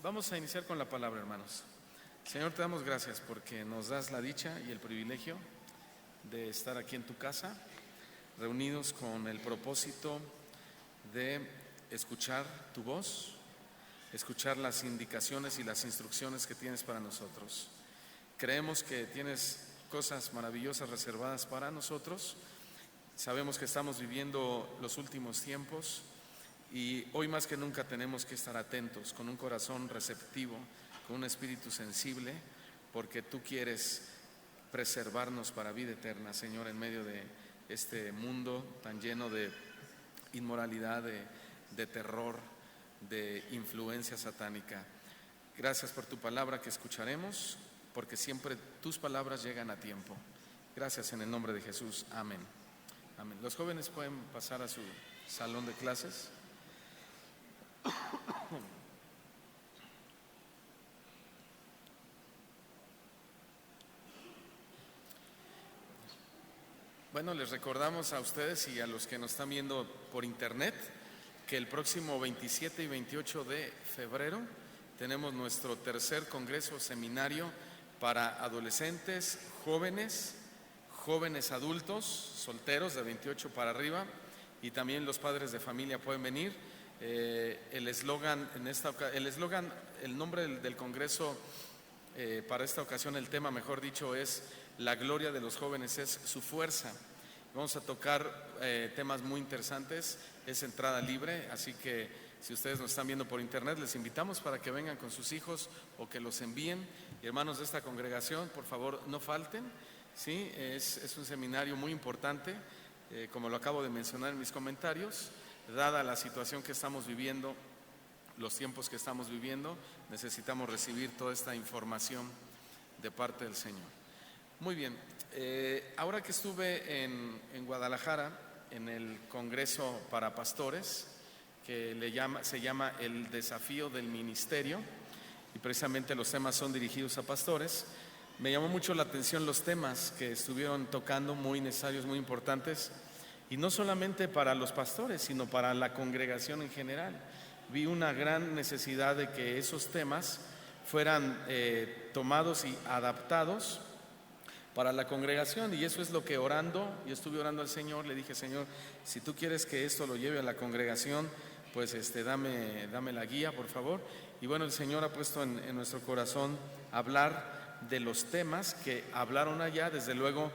Vamos a iniciar con la palabra, hermanos. Señor, te damos gracias porque nos das la dicha y el privilegio de estar aquí en tu casa, reunidos con el propósito de escuchar tu voz, escuchar las indicaciones y las instrucciones que tienes para nosotros. Creemos que tienes cosas maravillosas reservadas para nosotros. Sabemos que estamos viviendo los últimos tiempos y hoy más que nunca tenemos que estar atentos, con un corazón receptivo, con un espíritu sensible, porque tú quieres preservarnos para vida eterna, Señor, en medio de este mundo tan lleno de inmoralidad, de terror, de influencia satánica. Gracias por tu palabra que escucharemos, porque siempre tus palabras llegan a tiempo. Gracias en el nombre de Jesús. Amén. Amén. Los jóvenes pueden pasar a su salón de clases. Bueno, les recordamos a ustedes y a los que nos están viendo por internet que el próximo 27 y 28 de febrero tenemos nuestro tercer congreso seminario para adolescentes, jóvenes adultos, solteros de 28 para arriba, y también los padres de familia pueden venir. El nombre del congreso para esta ocasión, el tema, mejor dicho, es la gloria de los jóvenes es su fuerza. Vamos a tocar temas muy interesantes, es entrada libre, así que si ustedes nos están viendo por internet, les invitamos para que vengan con sus hijos o que los envíen. Y hermanos de esta congregación, por favor, no falten. Sí, es un seminario muy importante, como lo acabo de mencionar en mis comentarios. Dada la situación que estamos viviendo, los tiempos que estamos viviendo, necesitamos recibir toda esta información de parte del Señor. Muy bien, ahora que estuve en Guadalajara, en el Congreso para Pastores, que se llama El Desafío del Ministerio, y precisamente los temas son dirigidos a pastores, me llamó mucho la atención los temas que estuvieron tocando, muy necesarios, muy importantes, y no solamente para los pastores, sino para la congregación en general. Vi una gran necesidad de que esos temas fueran tomados y adaptados para la congregación, y eso es lo que yo estuve orando al Señor. Le dije: Señor, si tú quieres que esto lo lleve a la congregación, pues dame la guía, por favor. Y bueno, el Señor ha puesto en nuestro corazón hablar de los temas que hablaron allá, desde luego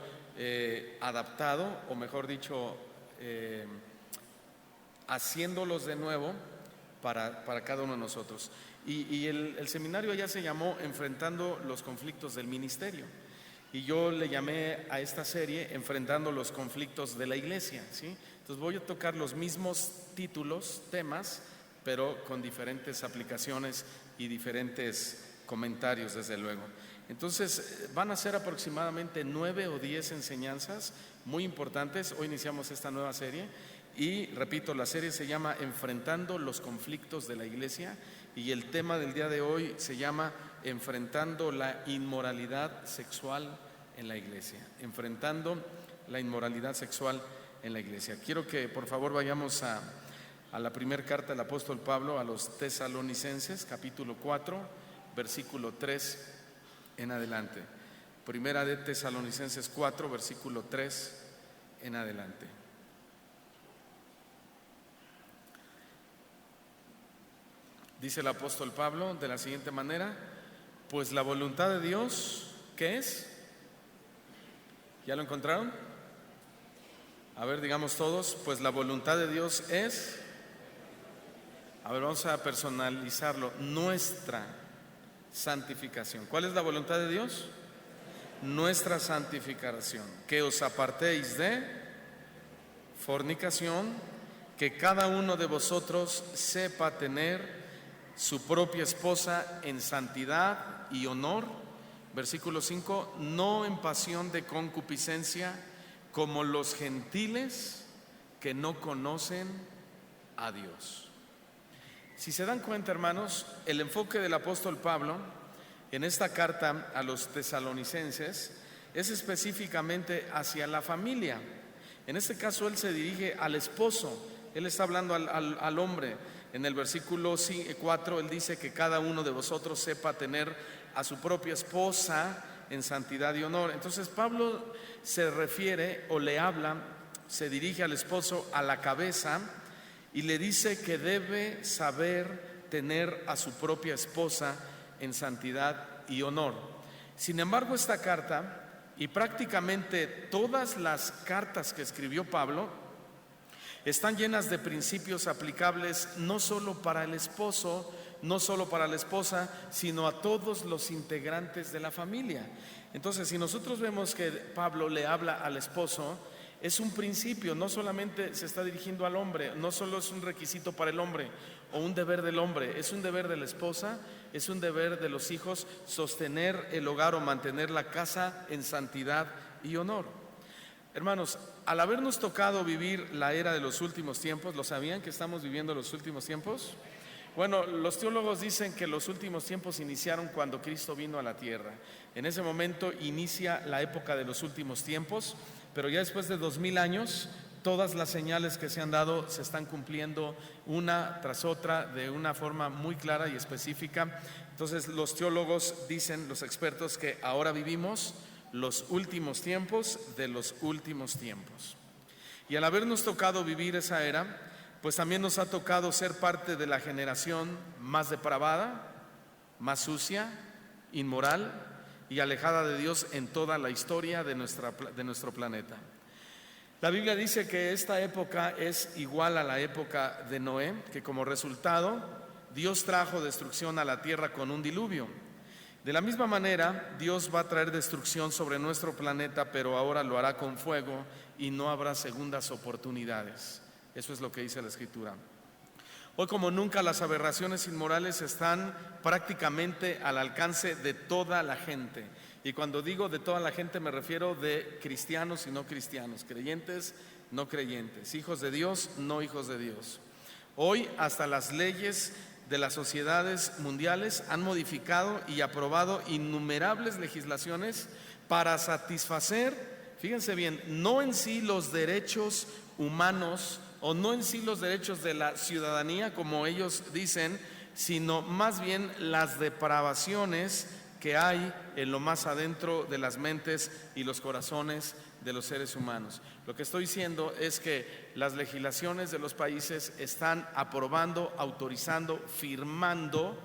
adaptado, o mejor dicho, haciéndolos de nuevo para cada uno de nosotros. Y el seminario allá se llamó Enfrentando los conflictos del ministerio, y yo le llamé a esta serie Enfrentando los conflictos de la iglesia, ¿sí? Entonces voy a tocar los mismos títulos, temas, pero con diferentes aplicaciones y diferentes comentarios, desde luego. Entonces van a ser aproximadamente 9 o 10 enseñanzas muy importantes. Hoy iniciamos esta nueva serie y repito, la serie se llama Enfrentando los conflictos de la iglesia, y el tema del día de hoy se llama Enfrentando la inmoralidad sexual en la iglesia. Enfrentando la inmoralidad sexual en la iglesia. Quiero que por favor vayamos a la primera carta del apóstol Pablo a los Tesalonicenses, capítulo 4, versículo 3 en adelante. Primera de Tesalonicenses 4, versículo 3 en adelante. Dice el apóstol Pablo de la siguiente manera: pues la voluntad de Dios, ¿qué es? ¿Ya lo encontraron? A ver, digamos todos: pues la voluntad de Dios es, a ver, vamos a personalizarlo, nuestra santificación. ¿Cuál es la voluntad de Dios? Nuestra santificación, que os apartéis de fornicación, que cada uno de vosotros sepa tener su propia esposa en santidad y honor. Versículo 5: no en pasión de concupiscencia, como los gentiles que no conocen a Dios. Si se dan cuenta, hermanos, el enfoque del apóstol Pablo en esta carta a los tesalonicenses es específicamente hacia la familia. En este caso él se dirige al esposo, él está hablando al hombre. En el versículo 4 él dice que cada uno de vosotros sepa tener a su propia esposa en santidad y honor. Entonces Pablo se refiere o le habla, se dirige al esposo, a la cabeza, y le dice que debe saber tener a su propia esposa en santidad y honor. Sin embargo, esta carta y prácticamente todas las cartas que escribió Pablo están llenas de principios aplicables no solo para el esposo, no solo para la esposa, sino a todos los integrantes de la familia. Entonces, si nosotros vemos que Pablo le habla al esposo, es un principio, no solamente se está dirigiendo al hombre, no solo es un requisito para el hombre o un deber del hombre, es un deber de la esposa, es un deber de los hijos sostener el hogar o mantener la casa en santidad y honor. Hermanos, al habernos tocado vivir la era de los últimos tiempos, ¿lo sabían que estamos viviendo los últimos tiempos? Bueno, los teólogos dicen que los últimos tiempos iniciaron cuando Cristo vino a la tierra. En ese momento inicia la época de los últimos tiempos, pero ya después de 2000 años, todas las señales que se han dado se están cumpliendo una tras otra de una forma muy clara y específica. Entonces los teólogos dicen, los expertos, que ahora vivimos los últimos tiempos de los últimos tiempos. Y al habernos tocado vivir esa era, pues también nos ha tocado ser parte de la generación más depravada, más sucia, inmoral y alejada de Dios en toda la historia de nuestro planeta. La Biblia dice que esta época es igual a la época de Noé, que como resultado Dios trajo destrucción a la tierra con un diluvio. De la misma manera, Dios va a traer destrucción sobre nuestro planeta, pero ahora lo hará con fuego y no habrá segundas oportunidades. Eso es lo que dice la Escritura. Hoy como nunca las aberraciones inmorales están prácticamente al alcance de toda la gente. Y cuando digo de toda la gente me refiero de cristianos y no cristianos, creyentes, no creyentes, hijos de Dios, no hijos de Dios. Hoy hasta las leyes de las sociedades mundiales han modificado y aprobado innumerables legislaciones para satisfacer, fíjense bien, no en sí los derechos humanos o no en sí los derechos de la ciudadanía, como ellos dicen, sino más bien las depravaciones que hay en lo más adentro de las mentes y los corazones de los seres humanos. Lo que estoy diciendo es que las legislaciones de los países están aprobando, autorizando, firmando,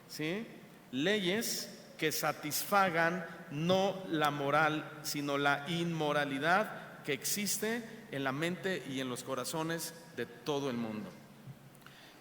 ¿sí?, leyes que satisfagan no la moral, sino la inmoralidad que existe en la mente y en los corazones de todo el mundo.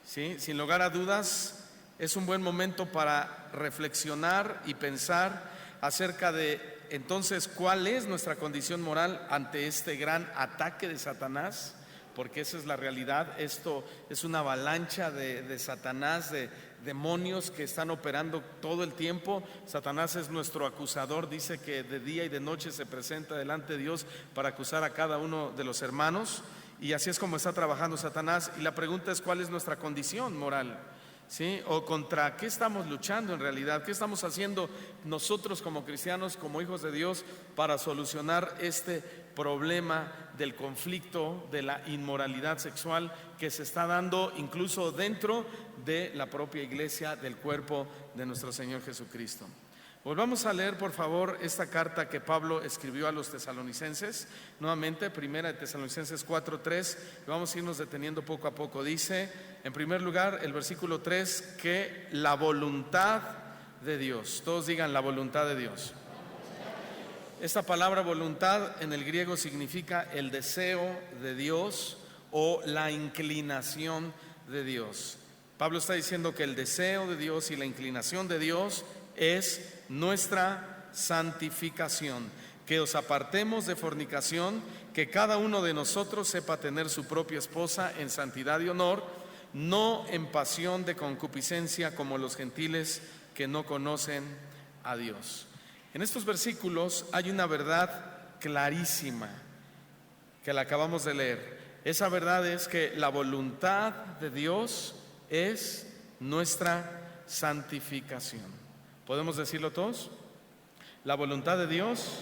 ¿Sí? Sin lugar a dudas, es un buen momento para reflexionar y pensar acerca de entonces cuál es nuestra condición moral ante este gran ataque de Satanás, porque esa es la realidad. Esto es una avalancha de Satanás, de demonios que están operando todo el tiempo. Satanás es nuestro acusador, dice que de día y de noche se presenta delante de Dios para acusar a cada uno de los hermanos, y así es como está trabajando Satanás. Y la pregunta es, ¿cuál es nuestra condición moral? ¿Sí? ¿O contra qué estamos luchando en realidad? ¿Qué estamos haciendo nosotros como cristianos, como hijos de Dios, para solucionar este problema del conflicto, de la inmoralidad sexual que se está dando incluso dentro de la propia iglesia del cuerpo de nuestro Señor Jesucristo? Volvamos a leer, por favor, esta carta que Pablo escribió a los tesalonicenses. Nuevamente, primera de Tesalonicenses 4:3, y vamos a irnos deteniendo poco a poco. Dice, en primer lugar, el versículo 3, que la voluntad de Dios, todos digan la voluntad de Dios. Esta palabra voluntad en el griego significa el deseo de Dios o la inclinación de Dios. Pablo está diciendo que el deseo de Dios y la inclinación de Dios es nuestra santificación, que os apartemos de fornicación, que cada uno de nosotros sepa tener su propia esposa en santidad y honor, no en pasión de concupiscencia como los gentiles que no conocen a Dios. En estos versículos hay una verdad clarísima que la acabamos de leer. Esa verdad es que la voluntad de Dios es nuestra santificación. ¿Podemos decirlo todos? La voluntad de Dios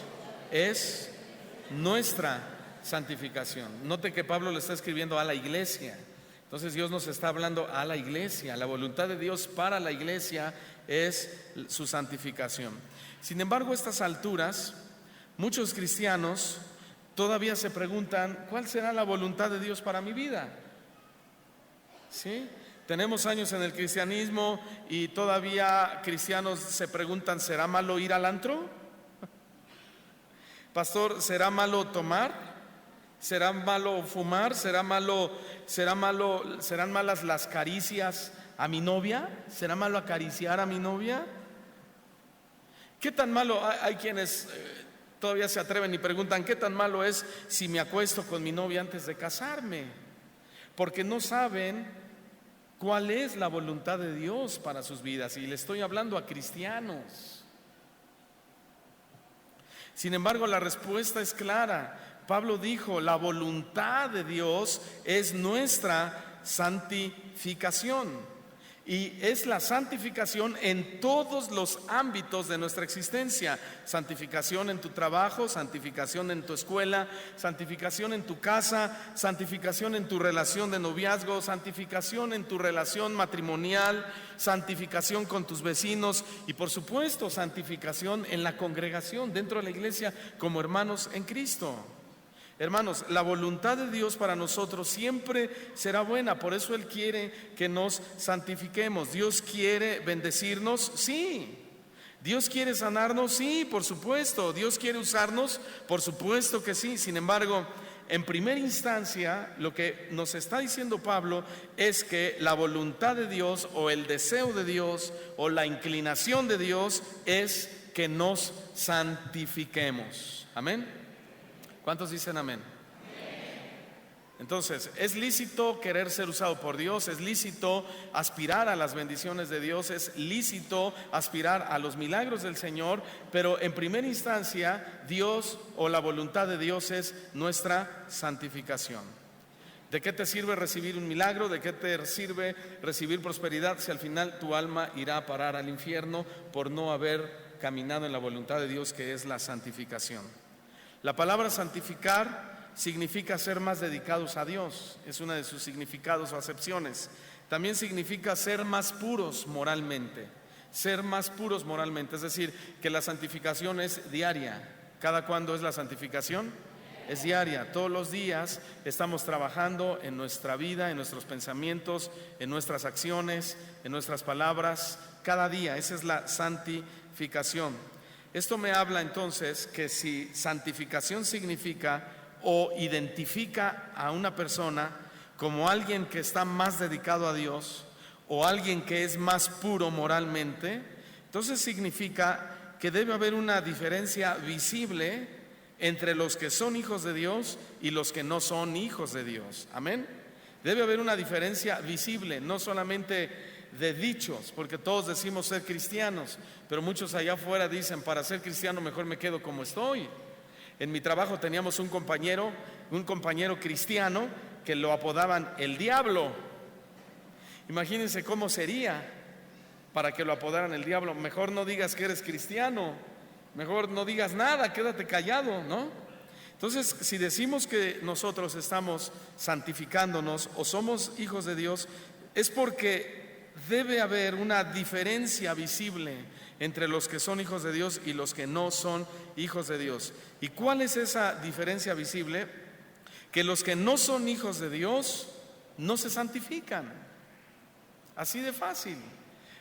es nuestra santificación. Note que Pablo le está escribiendo a la iglesia. Entonces Dios nos está hablando a la iglesia. La voluntad de Dios para la iglesia es su santificación. Sin embargo, a estas alturas, muchos cristianos todavía se preguntan, ¿cuál será la voluntad de Dios para mi vida? ¿Sí? Tenemos años en el cristianismo y todavía cristianos se preguntan, ¿será malo ir al antro? Pastor, ¿será malo tomar? ¿Será malo fumar? ¿Serán malas las caricias a mi novia? ¿Será malo acariciar a mi novia? ¿Qué tan malo? Hay quienes todavía se atreven y preguntan, ¿qué tan malo es si me acuesto con mi novia antes de casarme? Porque no saben cuál es la voluntad de Dios para sus vidas. Y le estoy hablando a cristianos. Sin embargo, la respuesta es clara. Pablo dijo, la voluntad de Dios es nuestra santificación. Y es la santificación en todos los ámbitos de nuestra existencia. Santificación en tu trabajo, santificación en tu escuela, santificación en tu casa, santificación en tu relación de noviazgo, santificación en tu relación matrimonial, santificación con tus vecinos y por supuesto santificación en la congregación dentro de la iglesia como hermanos en Cristo. Hermanos, la voluntad de Dios para nosotros siempre será buena, por eso Él quiere que nos santifiquemos. Dios quiere bendecirnos, sí. Dios quiere sanarnos, sí, por supuesto. Dios quiere usarnos, por supuesto que sí. Sin embargo, en primera instancia, lo que nos está diciendo Pablo es que la voluntad de Dios o el deseo de Dios o la inclinación de Dios es que nos santifiquemos. Amén. ¿Cuántos dicen amén? Entonces, es lícito querer ser usado por Dios, es lícito aspirar a las bendiciones de Dios, es lícito aspirar a los milagros del Señor, pero en primera instancia, Dios o la voluntad de Dios es nuestra santificación. ¿De qué te sirve recibir un milagro? ¿De qué te sirve recibir prosperidad si al final tu alma irá a parar al infierno por no haber caminado en la voluntad de Dios, que es la santificación? La palabra santificar significa ser más dedicados a Dios, es una de sus significados o acepciones. También significa ser más puros moralmente, es decir, que la santificación es diaria. ¿Cada cuándo es la santificación? Es diaria, todos los días estamos trabajando en nuestra vida, en nuestros pensamientos, en nuestras acciones, en nuestras palabras, cada día, esa es la santificación. Esto me habla entonces que si santificación significa o identifica a una persona como alguien que está más dedicado a Dios o alguien que es más puro moralmente, entonces significa que debe haber una diferencia visible entre los que son hijos de Dios y los que no son hijos de Dios. Amén. Debe haber una diferencia visible, no solamente de dichos, porque todos decimos ser cristianos, pero muchos allá afuera dicen, para ser cristiano mejor me quedo como estoy. En mi trabajo teníamos un compañero cristiano que lo apodaban el diablo. Imagínense cómo sería para que lo apodaran el diablo. Mejor no digas que eres cristiano, mejor no digas nada, quédate callado, ¿no? Entonces, si decimos que nosotros estamos santificándonos o somos hijos de Dios, es porque debe haber una diferencia visible entre los que son hijos de Dios y los que no son hijos de Dios. ¿Y cuál es esa diferencia visible? Que los que no son hijos de Dios no se santifican. Así de fácil.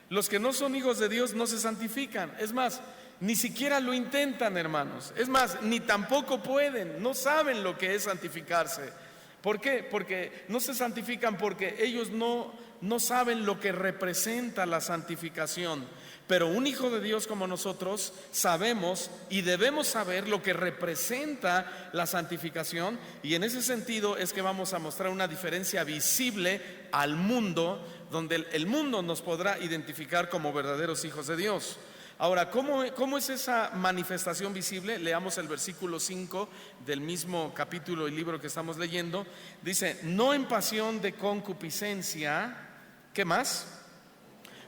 Los que no son hijos de Dios no se santifican. Es más, ni siquiera lo intentan, hermanos. Es más, ni tampoco pueden. No saben lo que es santificarse. ¿Por qué? Porque no se santifican porque ellos no saben lo que representa la santificación. Pero un hijo de Dios como nosotros sabemos y debemos saber lo que representa la santificación, y en ese sentido es que vamos a mostrar una diferencia visible al mundo, donde el mundo nos podrá identificar como verdaderos hijos de Dios. Ahora, ¿cómo es esa manifestación visible? Leamos el versículo 5 del mismo capítulo y libro que estamos leyendo. Dice, no en pasión de concupiscencia, ¿qué más?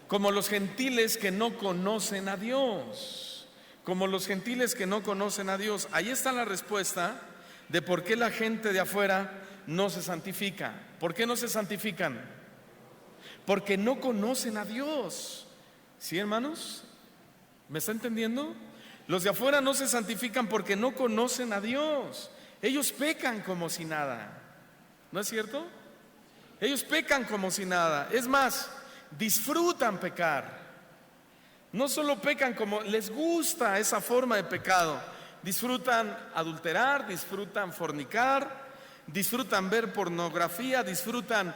Como los gentiles que no conocen a Dios. Como los gentiles que no conocen a Dios. Ahí está la respuesta de por qué la gente de afuera no se santifica. ¿Por qué no se santifican? Porque no conocen a Dios. ¿Sí, hermanos? ¿Me está entendiendo? Los de afuera no se santifican porque no conocen a Dios. Ellos pecan como si nada. ¿No es cierto? Ellos pecan como si nada. Es más, disfrutan pecar. No solo pecan, como les gusta esa forma de pecado. Disfrutan adulterar, disfrutan fornicar, disfrutan ver pornografía, disfrutan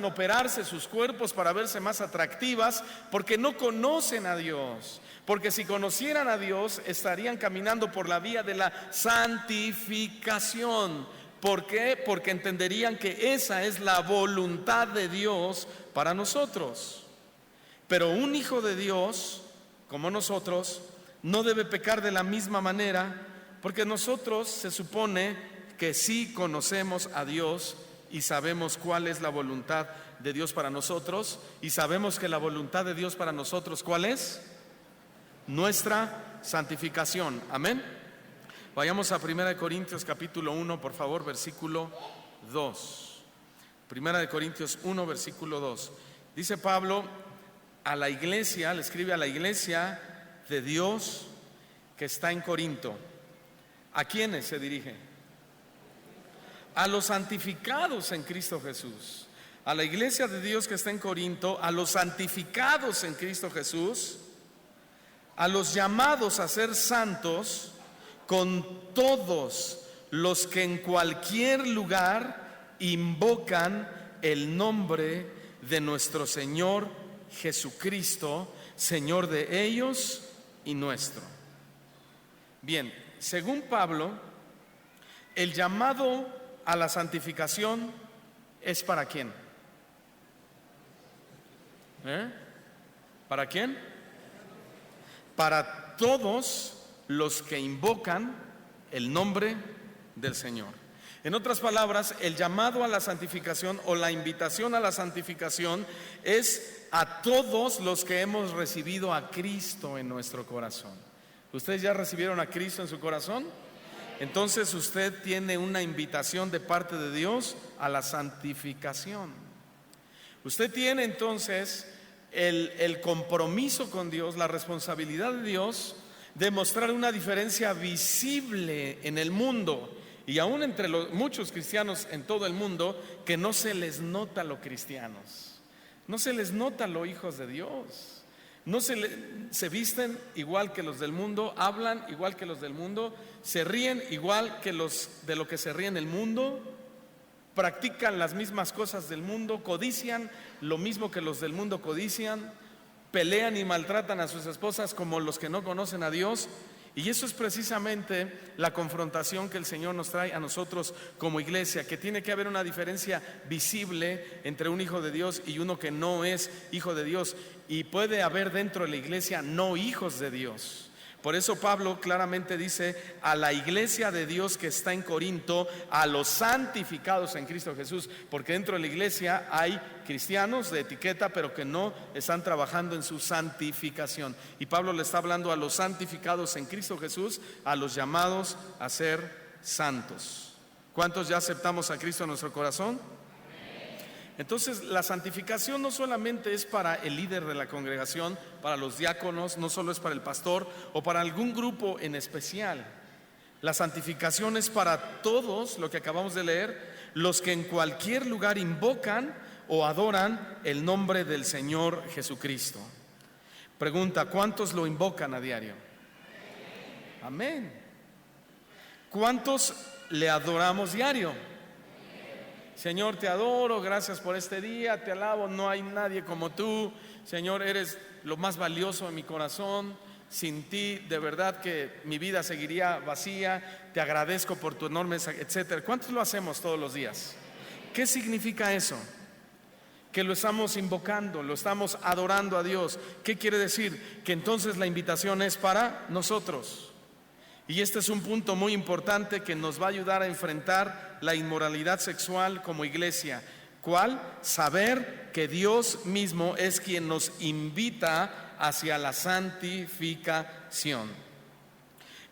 operarse sus cuerpos para verse más atractivas, porque no conocen a Dios. Porque si conocieran a Dios, estarían caminando por la vía de la santificación. ¿Por qué? Porque entenderían que esa es la voluntad de Dios para nosotros. Pero un hijo de Dios, como nosotros, no debe pecar de la misma manera, porque nosotros se supone que sí conocemos a Dios y sabemos cuál es la voluntad de Dios para nosotros, y sabemos que la voluntad de Dios para nosotros, ¿cuál es? Nuestra santificación. Amén. Vayamos a 1 Corintios capítulo 1, por favor, versículo 2. 1 Corintios 1, versículo 2. Dice Pablo a la iglesia, le escribe a la iglesia de Dios que está en Corinto. ¿A quiénes se dirige? A los santificados en Cristo Jesús. A la iglesia de Dios que está en Corinto, a los santificados en Cristo Jesús, a los llamados a ser santos, con todos los que en cualquier lugar invocan el nombre de nuestro Señor Jesucristo, Señor de ellos y nuestro. Bien, según Pablo, el llamado a la santificación es ¿para quién? ¿Para quién? Para todos los que invocan el nombre del Señor. En otras palabras, el llamado a la santificación o la invitación a la santificación es a todos los que hemos recibido a Cristo en nuestro corazón. ¿Ustedes ya recibieron a Cristo en su corazón? Entonces usted tiene una invitación de parte de Dios a la santificación. Usted tiene entonces el compromiso con Dios, la responsabilidad de Dios de mostrar una diferencia visible en el mundo y aún entre muchos cristianos en todo el mundo, que no se les nota lo cristianos, no se les nota lo hijos de Dios, no se visten igual que los del mundo, hablan igual que los del mundo, se ríen igual que los de lo que se ríe en el mundo, practican las mismas cosas del mundo, codician lo mismo que los del mundo codician, pelean y maltratan a sus esposas como los que no conocen a Dios. Y eso es precisamente la confrontación que el Señor nos trae a nosotros como iglesia, que tiene que haber una diferencia visible entre un hijo de Dios y uno que no es hijo de Dios, y puede haber dentro de la iglesia no hijos de Dios. Por eso Pablo claramente dice a la iglesia de Dios que está en Corinto, a los santificados en Cristo Jesús, porque dentro de la iglesia hay cristianos de etiqueta, pero que no están trabajando en su santificación. Y Pablo le está hablando a los santificados en Cristo Jesús, a los llamados a ser santos. ¿Cuántos ya aceptamos a Cristo en nuestro corazón? Entonces, la santificación no solamente es para el líder de la congregación, para los diáconos, no solo es para el pastor o para algún grupo en especial. La santificación es para todos, lo que acabamos de leer, los que en cualquier lugar invocan o adoran el nombre del Señor Jesucristo. Pregunta, ¿cuántos lo invocan a diario? Amén. ¿Cuántos le adoramos diario? Señor, te adoro, gracias por este día, te alabo, no hay nadie como tú. Señor, eres lo más valioso en mi corazón. Sin ti, de verdad que mi vida seguiría vacía. Te agradezco por tu enorme, etcétera. ¿Cuántos lo hacemos todos los días? ¿Qué significa eso? Que lo estamos invocando, lo estamos adorando a Dios. ¿Qué quiere decir? Que entonces la invitación es para nosotros. Y este es un punto muy importante que nos va a ayudar a enfrentar la inmoralidad sexual como iglesia. ¿Cuál? Saber que Dios mismo es quien nos invita hacia la santificación.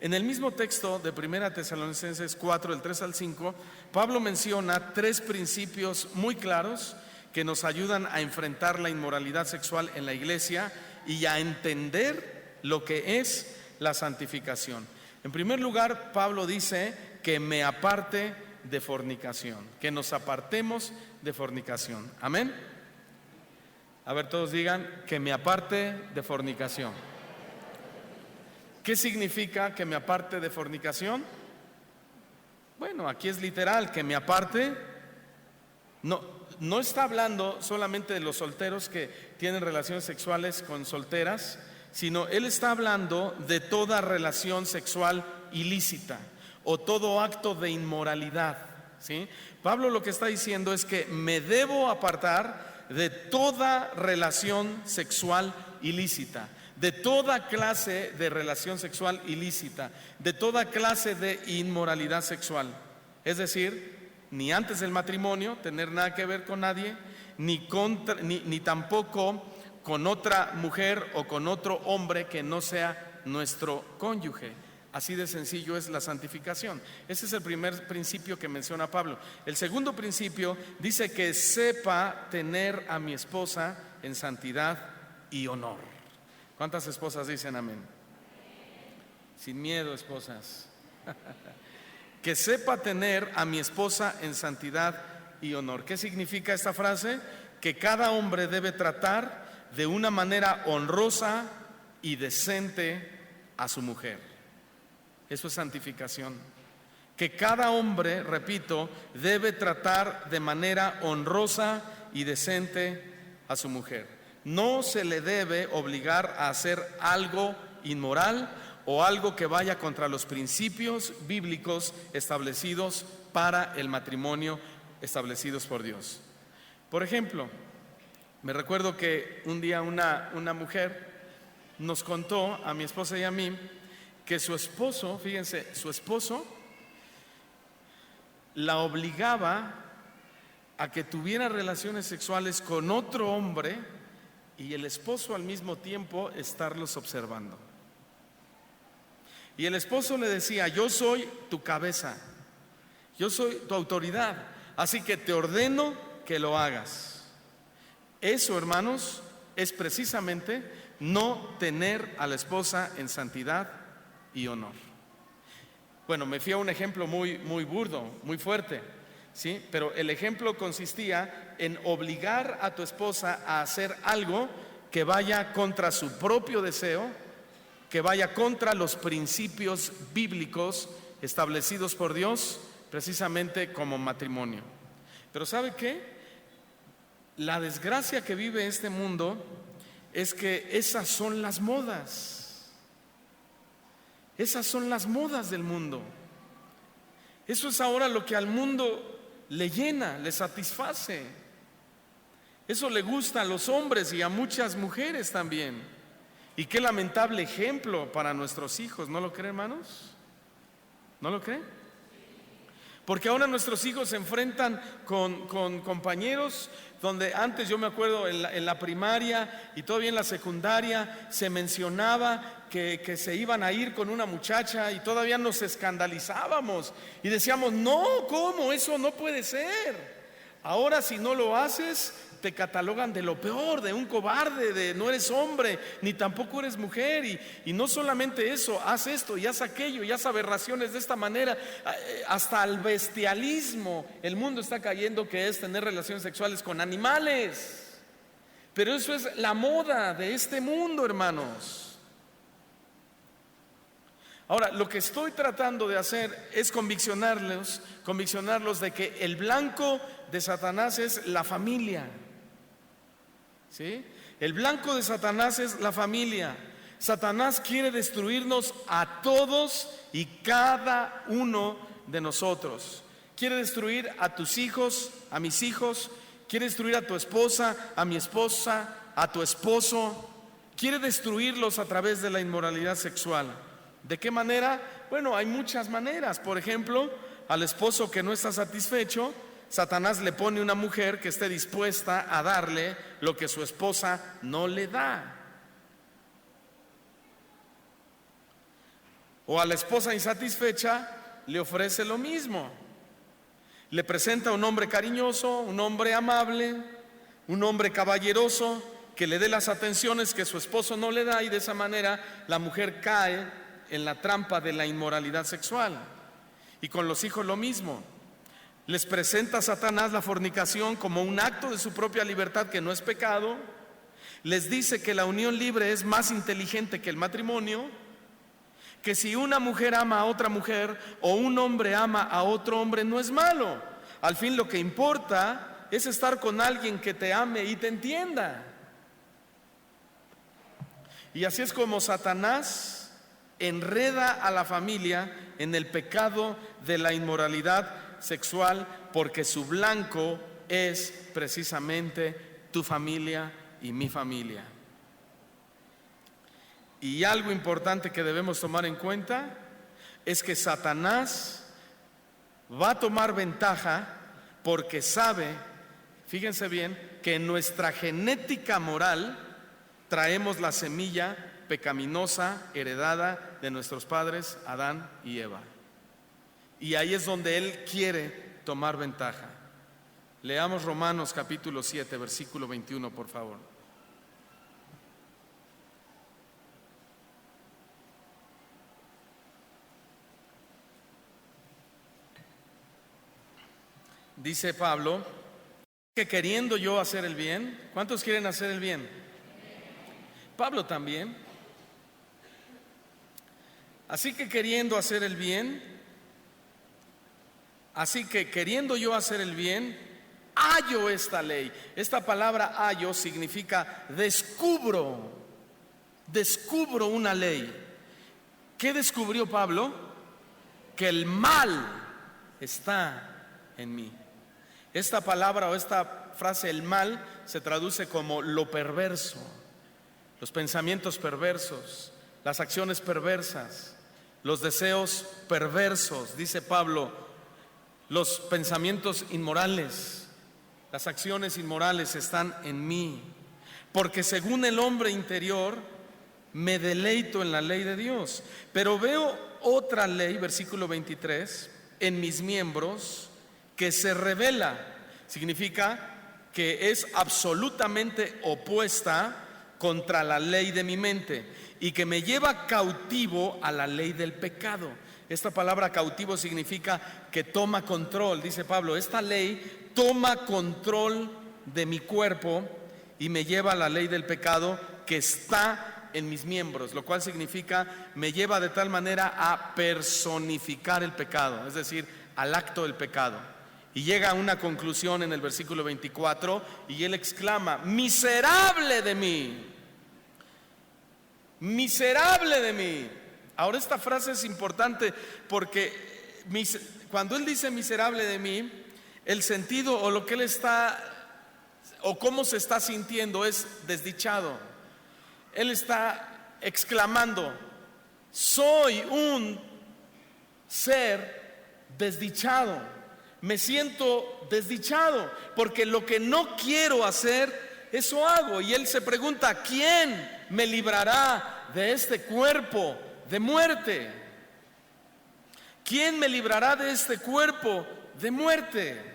En el mismo texto de 1 Tesalonicenses 4, del 3 al 5, Pablo menciona 3 principios muy claros que nos ayudan a enfrentar la inmoralidad sexual en la iglesia y a entender lo que es la santificación. En primer lugar, Pablo dice que me aparte de fornicación, que nos apartemos de fornicación. Amén. A ver, todos digan que me aparte de fornicación. ¿Qué significa que me aparte de fornicación? Bueno, aquí es literal, que me aparte. No está hablando solamente de los solteros que tienen relaciones sexuales con solteras, sino él está hablando de toda relación sexual ilícita o todo acto de inmoralidad, ¿sí? Pablo lo que está diciendo es que me debo apartar de toda relación sexual ilícita, de toda clase de relación sexual ilícita, de toda clase de inmoralidad sexual. Es decir, ni antes del matrimonio tener nada que ver con nadie, ni tampoco con otra mujer o con otro hombre que no sea nuestro cónyuge. Así de sencillo es la santificación. Ese es el primer principio que menciona Pablo. El segundo principio dice que sepa tener a mi esposa en santidad y honor. ¿Cuántas esposas dicen amén? Sin miedo, esposas. Que sepa tener a mi esposa en santidad y honor. ¿Qué significa esta frase? Que cada hombre debe tratar de una manera honrosa y decente a su mujer. Eso es santificación. Que cada hombre, repito, debe tratar de manera honrosa y decente a su mujer. No se le debe obligar a hacer algo inmoral o algo que vaya contra los principios bíblicos establecidos para el matrimonio, establecidos por Dios. Por ejemplo, me recuerdo que un día una mujer nos contó a mi esposa y a mí que su esposo, fíjense, su esposo la obligaba a que tuviera relaciones sexuales con otro hombre y el esposo al mismo tiempo estarlos observando. Y el esposo le decía: yo soy tu cabeza, yo soy tu autoridad, así que te ordeno que lo hagas. Eso, hermanos, es precisamente no tener a la esposa en santidad y honor. Bueno, me fui a un ejemplo muy burdo, muy fuerte, ¿sí? Pero el ejemplo consistía en obligar a tu esposa a hacer algo que vaya contra su propio deseo, que vaya contra los principios bíblicos establecidos por Dios, precisamente como matrimonio. Pero ¿sabe qué? La desgracia que vive este mundo es que esas son las modas. Esas son las modas del mundo. Eso es ahora lo que al mundo le llena, le satisface. Eso le gusta a los hombres y a muchas mujeres también. Y qué lamentable ejemplo para nuestros hijos, ¿no lo creen, hermanos? ¿No lo creen? Porque ahora nuestros hijos se enfrentan con compañeros donde antes, yo me acuerdo en la primaria y todavía en la secundaria, se mencionaba que se iban a ir con una muchacha y todavía nos escandalizábamos y decíamos: no, ¿cómo? Eso no puede ser. Ahora, si no lo haces, te catalogan de lo peor, de un cobarde, de no eres hombre, ni tampoco eres mujer. Y no solamente eso, haz esto y haz aquello y haz aberraciones de esta manera, hasta al bestialismo. El mundo está cayendo, que es tener relaciones sexuales con animales. Pero eso es la moda de este mundo, hermanos. Ahora, lo que estoy tratando de hacer es conviccionarlos de que el blanco de Satanás es la familia. ¿Sí? El blanco de Satanás es la familia. Satanás quiere destruirnos a todos y cada uno de nosotros. Quiere destruir a tus hijos, a mis hijos. Quiere destruir a tu esposa, a mi esposa, a tu esposo. Quiere destruirlos a través de la inmoralidad sexual. ¿De qué manera? Bueno, hay muchas maneras. Por ejemplo, al esposo que no está satisfecho, Satanás le pone una mujer que esté dispuesta a darle lo que su esposa no le da. O a la esposa insatisfecha le ofrece lo mismo. Le presenta un hombre cariñoso, un hombre amable, un hombre caballeroso, que le dé las atenciones que su esposo no le da, y de esa manera la mujer cae en la trampa de la inmoralidad sexual. Y con los hijos lo mismo. Les presenta a Satanás la fornicación como un acto de su propia libertad que no es pecado. Les dice que la unión libre es más inteligente que el matrimonio, que si una mujer ama a otra mujer o un hombre ama a otro hombre no es malo. Al fin lo que importa es estar con alguien que te ame y te entienda. Y así es como Satanás enreda a la familia en el pecado de la inmoralidad sexual, porque su blanco es precisamente tu familia y mi familia. Y algo importante que debemos tomar en cuenta es que Satanás va a tomar ventaja porque sabe, fíjense bien, que en nuestra genética moral traemos la semilla pecaminosa heredada de nuestros padres Adán y Eva. Y ahí es donde él quiere tomar ventaja. Leamos Romanos capítulo 7, versículo 21, por favor. Dice Pablo que queriendo yo hacer el bien, ¿cuántos quieren hacer el bien? Pablo también. Así que queriendo yo hacer el bien, hallo esta ley. Esta palabra hallo significa descubro una ley. ¿Qué descubrió Pablo? Que el mal está en mí. Esta palabra o esta frase, el mal, se traduce como lo perverso, los pensamientos perversos, las acciones perversas, los deseos perversos, dice Pablo, los pensamientos inmorales, las acciones inmorales están en mí, porque según el hombre interior me deleito en la ley de Dios, pero veo otra ley, versículo 23, en mis miembros que se revela. Significa que es absolutamente opuesta contra la ley de mi mente y que me lleva cautivo a la ley del pecado. Esta palabra cautivo significa que toma control, dice Pablo. Esta ley toma control de mi cuerpo y me lleva a la ley del pecado que está en mis miembros, lo cual significa me lleva de tal manera a personificar el pecado, es decir, al acto del pecado. Y llega a una conclusión en el versículo 24 y él exclama: miserable de mí, miserable de mí. Ahora esta frase es importante porque cuando él dice miserable de mí, el sentido o lo que él está o cómo se está sintiendo es desdichado. Él está exclamando: soy un ser desdichado. Me siento desdichado porque lo que no quiero hacer, eso hago. Y él se pregunta: ¿quién me librará de este cuerpo de muerte? ¿Quién me librará de este cuerpo de muerte?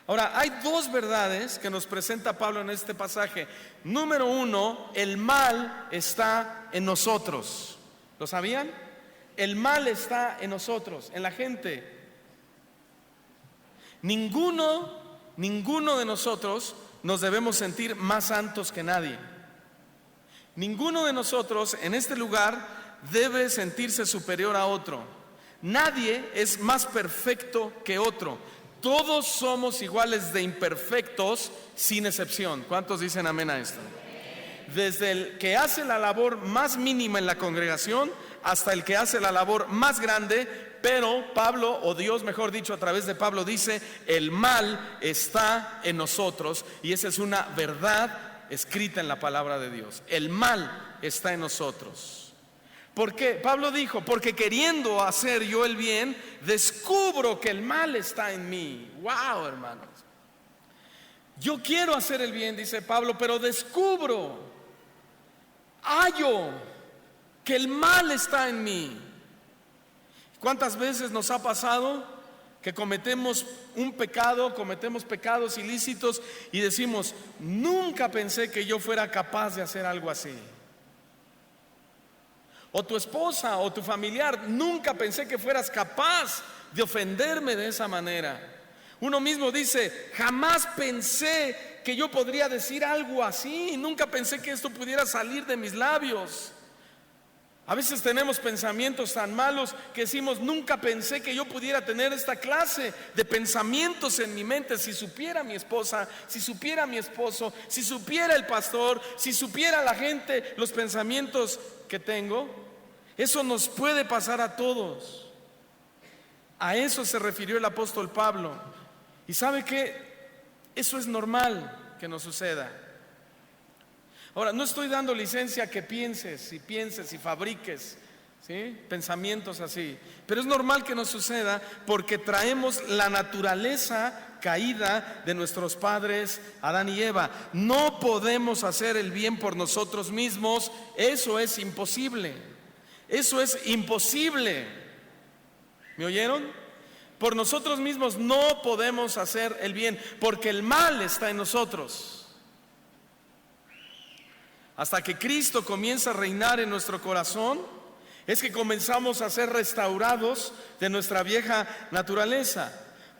Ahora, hay dos verdades que nos presenta Pablo en este pasaje. Número uno, el mal está en nosotros. ¿Lo sabían? El mal está en nosotros, en la gente. Ninguno de nosotros nos debemos sentir más santos que nadie. Ninguno de nosotros en este lugar debe sentirse superior a otro. Nadie es más perfecto que otro. Todos somos iguales de imperfectos sin excepción. ¿Cuántos dicen amén a esto? Desde el que hace la labor más mínima en la congregación hasta el que hace la labor más grande. Pero Pablo, o Dios mejor dicho a través de Pablo, dice: el mal está en nosotros. Y esa es una verdad escrita en la palabra de Dios. El mal está en nosotros. ¿Por qué? Pablo dijo: porque queriendo hacer yo el bien, descubro que el mal está en mí. Wow, hermanos. Yo quiero hacer el bien, dice Pablo, pero hallo que el mal está en mí. ¿Cuántas veces nos ha pasado que cometemos un pecado, cometemos pecados ilícitos y decimos, nunca pensé que yo fuera capaz de hacer algo así? O tu esposa o tu familiar, nunca pensé que fueras capaz de ofenderme de esa manera. Uno mismo dice, jamás pensé que yo podría decir algo así, nunca pensé que esto pudiera salir de mis labios. A veces tenemos pensamientos tan malos que decimos, nunca pensé que yo pudiera tener esta clase de pensamientos en mi mente. Si supiera mi esposa, si supiera mi esposo, si supiera el pastor, si supiera la gente los pensamientos que tengo. Eso nos puede pasar a todos. A eso se refirió el apóstol Pablo. Y ¿sabe qué? Eso es normal que nos suceda. Ahora, no estoy dando licencia a que pienses y fabriques, ¿sí?, pensamientos así. Pero es normal que nos suceda porque traemos la naturaleza caída de nuestros padres Adán y Eva. No podemos hacer el bien por nosotros mismos. Eso es imposible. Eso es imposible. ¿Me oyeron? Por nosotros mismos no podemos hacer el bien porque el mal está en nosotros. Hasta que Cristo comienza a reinar en nuestro corazón, es que comenzamos a ser restaurados de nuestra vieja naturaleza.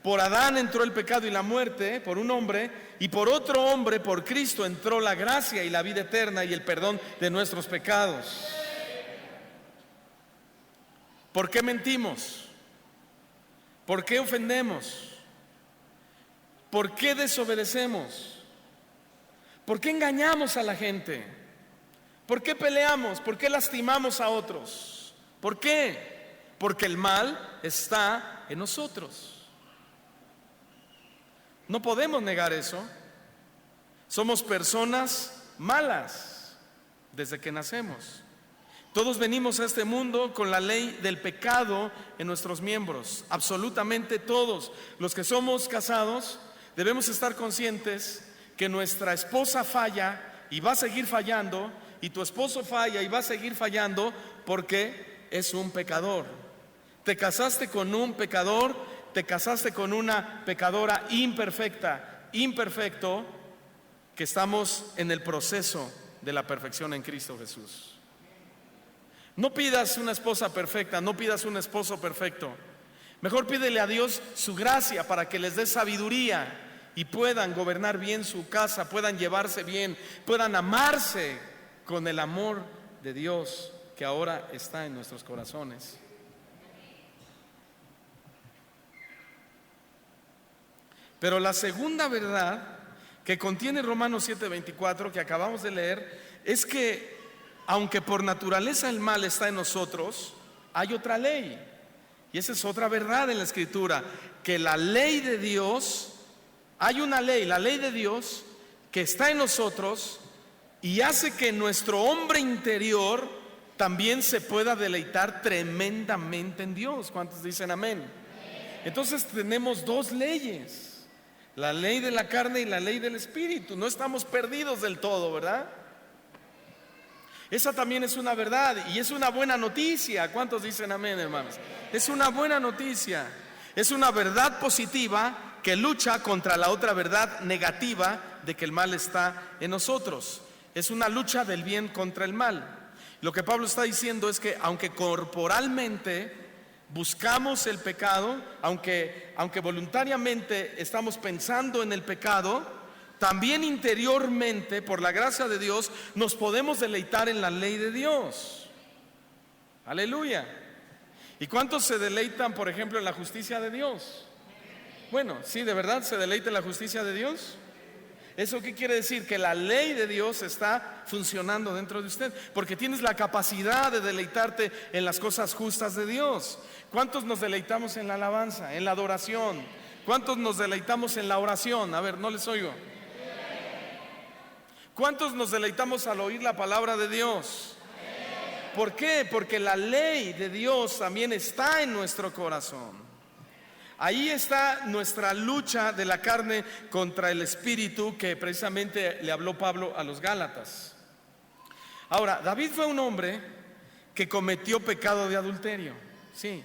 Por Adán entró el pecado y la muerte, por un hombre, y por otro hombre, por Cristo, entró la gracia y la vida eterna y el perdón de nuestros pecados. ¿Por qué mentimos? ¿Por qué ofendemos? ¿Por qué desobedecemos? ¿Por qué engañamos a la gente? ¿Por qué peleamos? ¿Por qué lastimamos a otros? ¿Por qué? Porque el mal está en nosotros. No podemos negar eso. Somos personas malas desde que nacemos. Todos venimos a este mundo con la ley del pecado en nuestros miembros. Absolutamente todos. Los que somos casados debemos estar conscientes que nuestra esposa falla y va a seguir fallando, y tu esposo falla y va a seguir fallando porque es un pecador. Te casaste con un pecador, te casaste con una pecadora imperfecto, que estamos en el proceso de la perfección en Cristo Jesús. No pidas una esposa perfecta, no pidas un esposo perfecto. Mejor pídele a Dios su gracia para que les dé sabiduría y puedan gobernar bien su casa, puedan llevarse bien, puedan amarse con el amor de Dios que ahora está en nuestros corazones. Pero la segunda verdad que contiene Romanos 7:24 que acabamos de leer es que aunque por naturaleza el mal está en nosotros, hay otra ley. Y esa es otra verdad en la Escritura, que la ley de Dios, hay una ley, la ley de Dios que está en nosotros y hace que nuestro hombre interior también se pueda deleitar tremendamente en Dios. ¿Cuántos dicen amén? Entonces tenemos dos leyes, la ley de la carne y la ley del espíritu. No estamos perdidos del todo, ¿verdad? Esa también es una verdad y es una buena noticia. ¿Cuántos dicen amén, hermanos? Es una buena noticia. Es una verdad positiva que lucha contra la otra verdad negativa de que el mal está en nosotros. Es una lucha del bien contra el mal. Lo que Pablo está diciendo es que aunque corporalmente buscamos el pecado, aunque voluntariamente estamos pensando en el pecado, también interiormente, por la gracia de Dios, nos podemos deleitar en la ley de Dios. Aleluya. ¿Y cuántos se deleitan, por ejemplo, en la justicia de Dios? Bueno, ¿sí de verdad se deleita en la justicia de Dios? ¿Eso qué quiere decir? Que la ley de Dios está funcionando dentro de usted, porque tienes la capacidad de deleitarte en las cosas justas de Dios. ¿Cuántos nos deleitamos en la alabanza, en la adoración? ¿Cuántos nos deleitamos en la oración? A ver, no les oigo. ¿Cuántos nos deleitamos al oír la palabra de Dios? ¿Por qué? Porque la ley de Dios también está en nuestro corazón. Ahí está nuestra lucha de la carne contra el espíritu que precisamente le habló Pablo a los Gálatas. Ahora, David fue un hombre que cometió pecado de adulterio. Sí,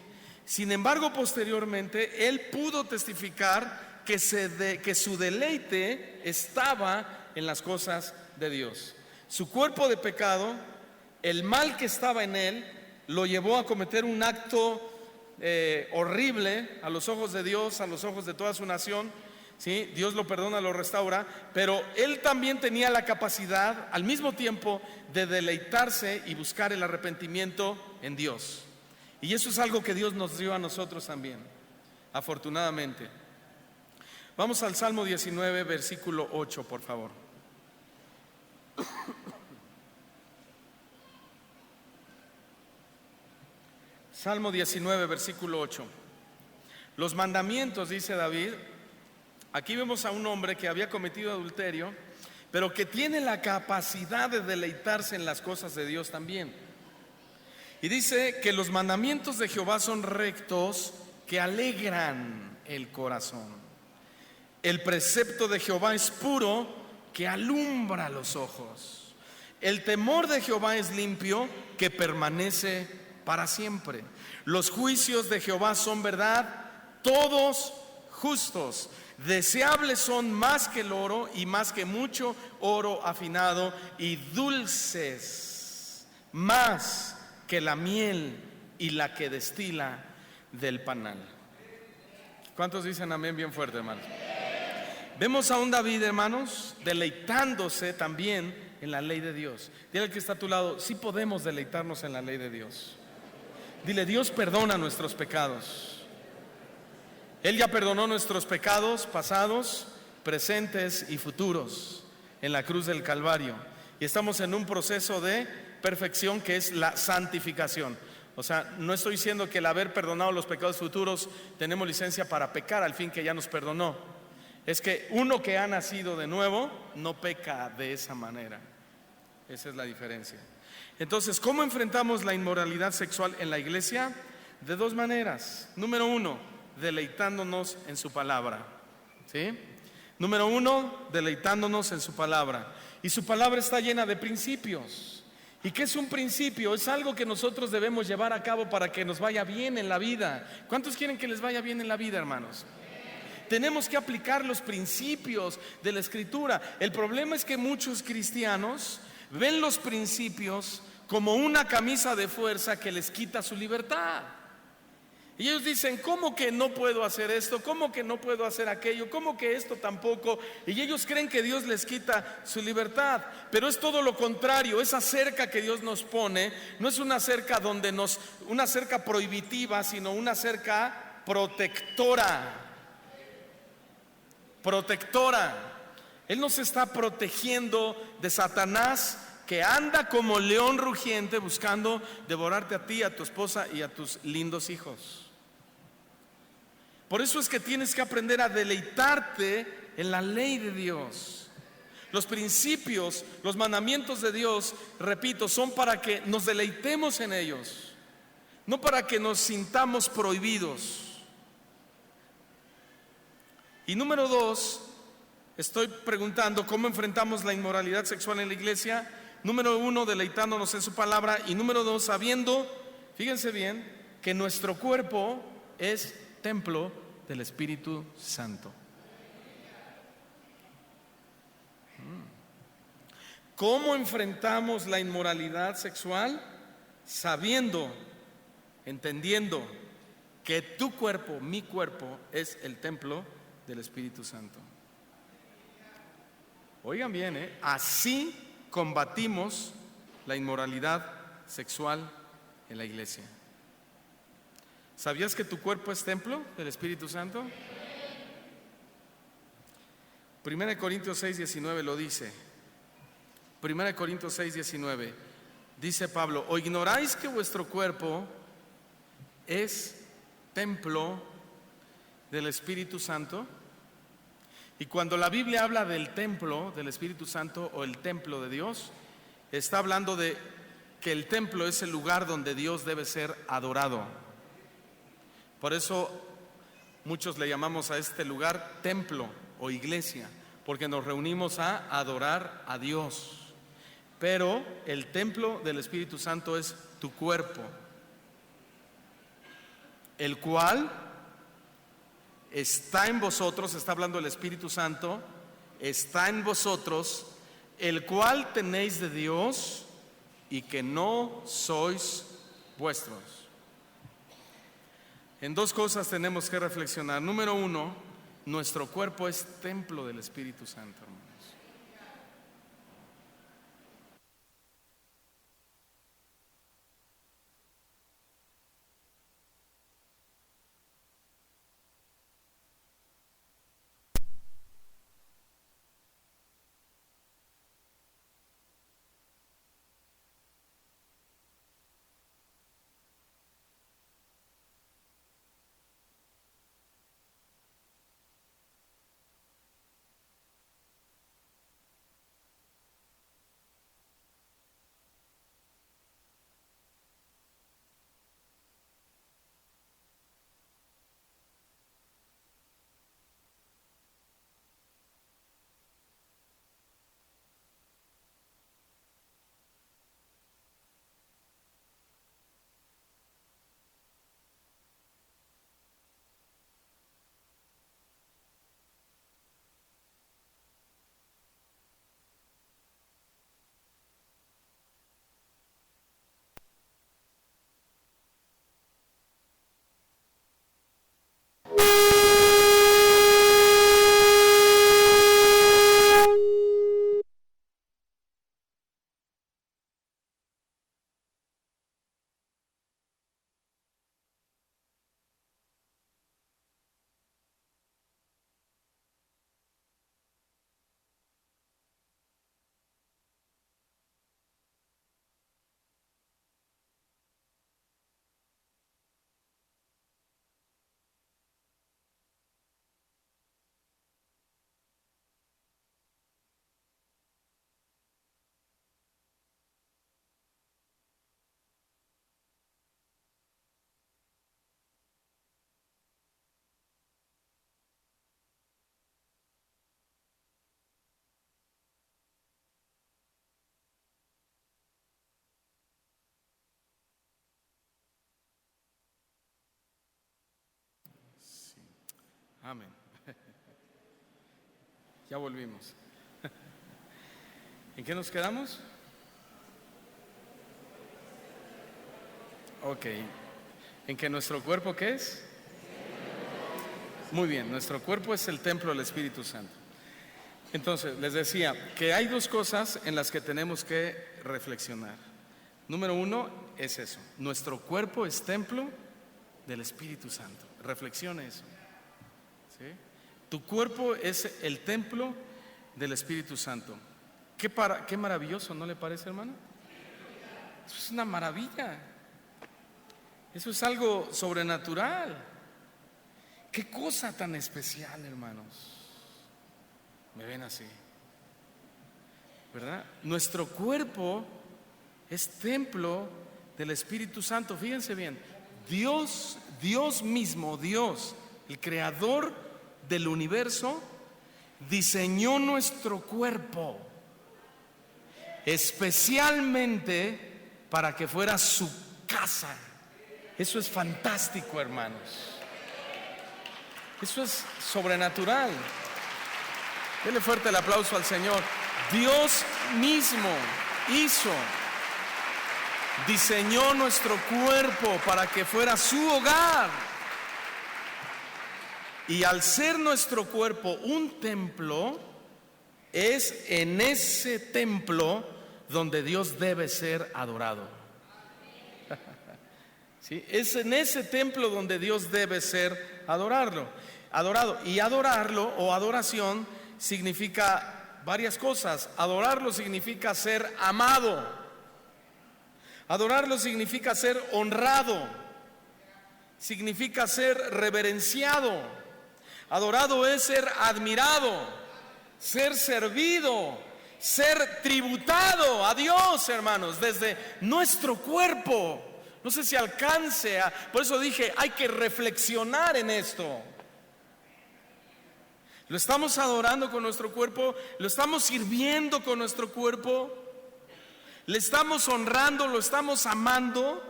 Sin embargo, posteriormente, él pudo testificar que su deleite estaba en las cosas de Dios. Su cuerpo de pecado, el mal que estaba en él, lo llevó a cometer un acto horrible a los ojos de Dios, a los ojos de toda su nación. ¿Sí? Dios lo perdona, lo restaura, pero él también tenía la capacidad al mismo tiempo de deleitarse y buscar el arrepentimiento en Dios. Y eso es algo que Dios nos dio a nosotros también, afortunadamente. Vamos al Salmo 19, versículo 8, por favor. Salmo 19, versículo 8. Los mandamientos, dice David. Aquí vemos a un hombre que había cometido adulterio, pero que tiene la capacidad de deleitarse en las cosas de Dios también. Y dice que los mandamientos de Jehová son rectos, que alegran el corazón. El precepto de Jehová es puro, que alumbra los ojos. El temor de Jehová es limpio, que permanece para siempre. Los juicios de Jehová son verdad, todos justos. Deseables son más que el oro y más que mucho oro afinado, y dulces más que la miel y la que destila del panal. ¿Cuántos dicen amén bien fuerte, hermanos? Vemos a un David, hermanos, deleitándose también en la ley de Dios. Dile al que está a tu lado, sí podemos deleitarnos en la ley de Dios. Dile, Dios perdona nuestros pecados. Él ya perdonó nuestros pecados pasados, presentes y futuros en la cruz del Calvario. Y estamos en un proceso de perfección que es la santificación. O sea, no estoy diciendo que el haber perdonado los pecados futuros tenemos licencia para pecar al fin que ya nos perdonó. Es que uno que ha nacido de nuevo no peca de esa manera. Esa es la diferencia. Entonces, ¿cómo enfrentamos la inmoralidad sexual en la iglesia? De dos maneras. Número uno, deleitándonos en su palabra. ¿Sí? Número uno, deleitándonos en su palabra. Y su palabra está llena de principios. ¿Y qué es un principio? Es algo que nosotros debemos llevar a cabo para que nos vaya bien en la vida. ¿Cuántos quieren que les vaya bien en la vida, hermanos? Tenemos que aplicar los principios de la Escritura. El problema es que muchos cristianos ven los principios como una camisa de fuerza que les quita su libertad. Y ellos dicen, ¿cómo que no puedo hacer esto? ¿Cómo que no puedo hacer aquello? ¿Cómo que esto tampoco? Y ellos creen que Dios les quita su libertad. Pero es todo lo contrario. Esa cerca que Dios nos pone no es una cerca una cerca prohibitiva, sino una cerca protectora. Protectora. Él nos está protegiendo de Satanás, que anda como león rugiente buscando devorarte a ti, a tu esposa y a tus lindos hijos. Por eso es que tienes que aprender a deleitarte en la ley de Dios. Los principios, los mandamientos de Dios, repito, son para que nos deleitemos en ellos, no para que nos sintamos prohibidos. Y número dos, estoy preguntando cómo enfrentamos la inmoralidad sexual en la iglesia. Número uno, deleitándonos en su palabra. Y número dos, sabiendo, fíjense bien, que nuestro cuerpo es templo del Espíritu Santo. ¿Cómo enfrentamos la inmoralidad sexual? Sabiendo, entendiendo que tu cuerpo, mi cuerpo, es el templo del Espíritu Santo. Oigan bien, así combatimos la inmoralidad sexual en la iglesia. ¿Sabías que tu cuerpo es templo del Espíritu Santo? 1 Corintios 6, 19 lo dice. 1 Corintios 6, 19 dice Pablo: ¿o ignoráis que vuestro cuerpo es templo del Espíritu Santo? Y cuando la Biblia habla del templo del Espíritu Santo o el templo de Dios, está hablando de que el templo es el lugar donde Dios debe ser adorado. Por eso muchos le llamamos a este lugar templo o iglesia, porque nos reunimos a adorar a Dios. Pero el templo del Espíritu Santo es tu cuerpo. el cual está en vosotros, está hablando el Espíritu Santo, está en vosotros, el cual tenéis de Dios y que no sois vuestros. En dos cosas tenemos que reflexionar. Número uno, nuestro cuerpo es templo del Espíritu Santo, hermanos. Amén. Ya volvimos. ¿En qué nos quedamos? Ok. ¿En que nuestro cuerpo qué es? Muy bien, nuestro cuerpo es el templo del Espíritu Santo. Entonces, les decía que hay dos cosas en las que tenemos que reflexionar. Número uno es eso, nuestro cuerpo es templo del Espíritu Santo. Reflexione eso. ¿Sí? Tu cuerpo es el templo del Espíritu Santo. Qué maravilloso, ¿no le parece, hermano? Eso es una maravilla. Eso es algo sobrenatural. Qué cosa tan especial, hermanos. Me ven así, ¿verdad? Nuestro cuerpo es templo del Espíritu Santo. Fíjense bien, Dios mismo, Dios, el creador del universo, diseñó nuestro cuerpo especialmente para que fuera su casa. Eso es fantástico, hermanos. Eso es sobrenatural. Dele fuerte el aplauso al Señor. Dios mismo diseñó nuestro cuerpo para que fuera su hogar. Y al ser nuestro cuerpo un templo, es en ese templo donde Dios debe ser adorado. ¿Sí? Es en ese templo donde Dios debe ser adorado. Y adorarlo o adoración significa varias cosas. Adorarlo significa ser amado. Adorarlo significa ser honrado. Significa ser reverenciado. Adorado es ser admirado, ser servido, ser tributado a Dios, hermanos, desde nuestro cuerpo. No sé si alcance por eso dije, hay que reflexionar en esto. Lo estamos adorando con nuestro cuerpo, lo estamos sirviendo con nuestro cuerpo, le estamos honrando, lo estamos amando.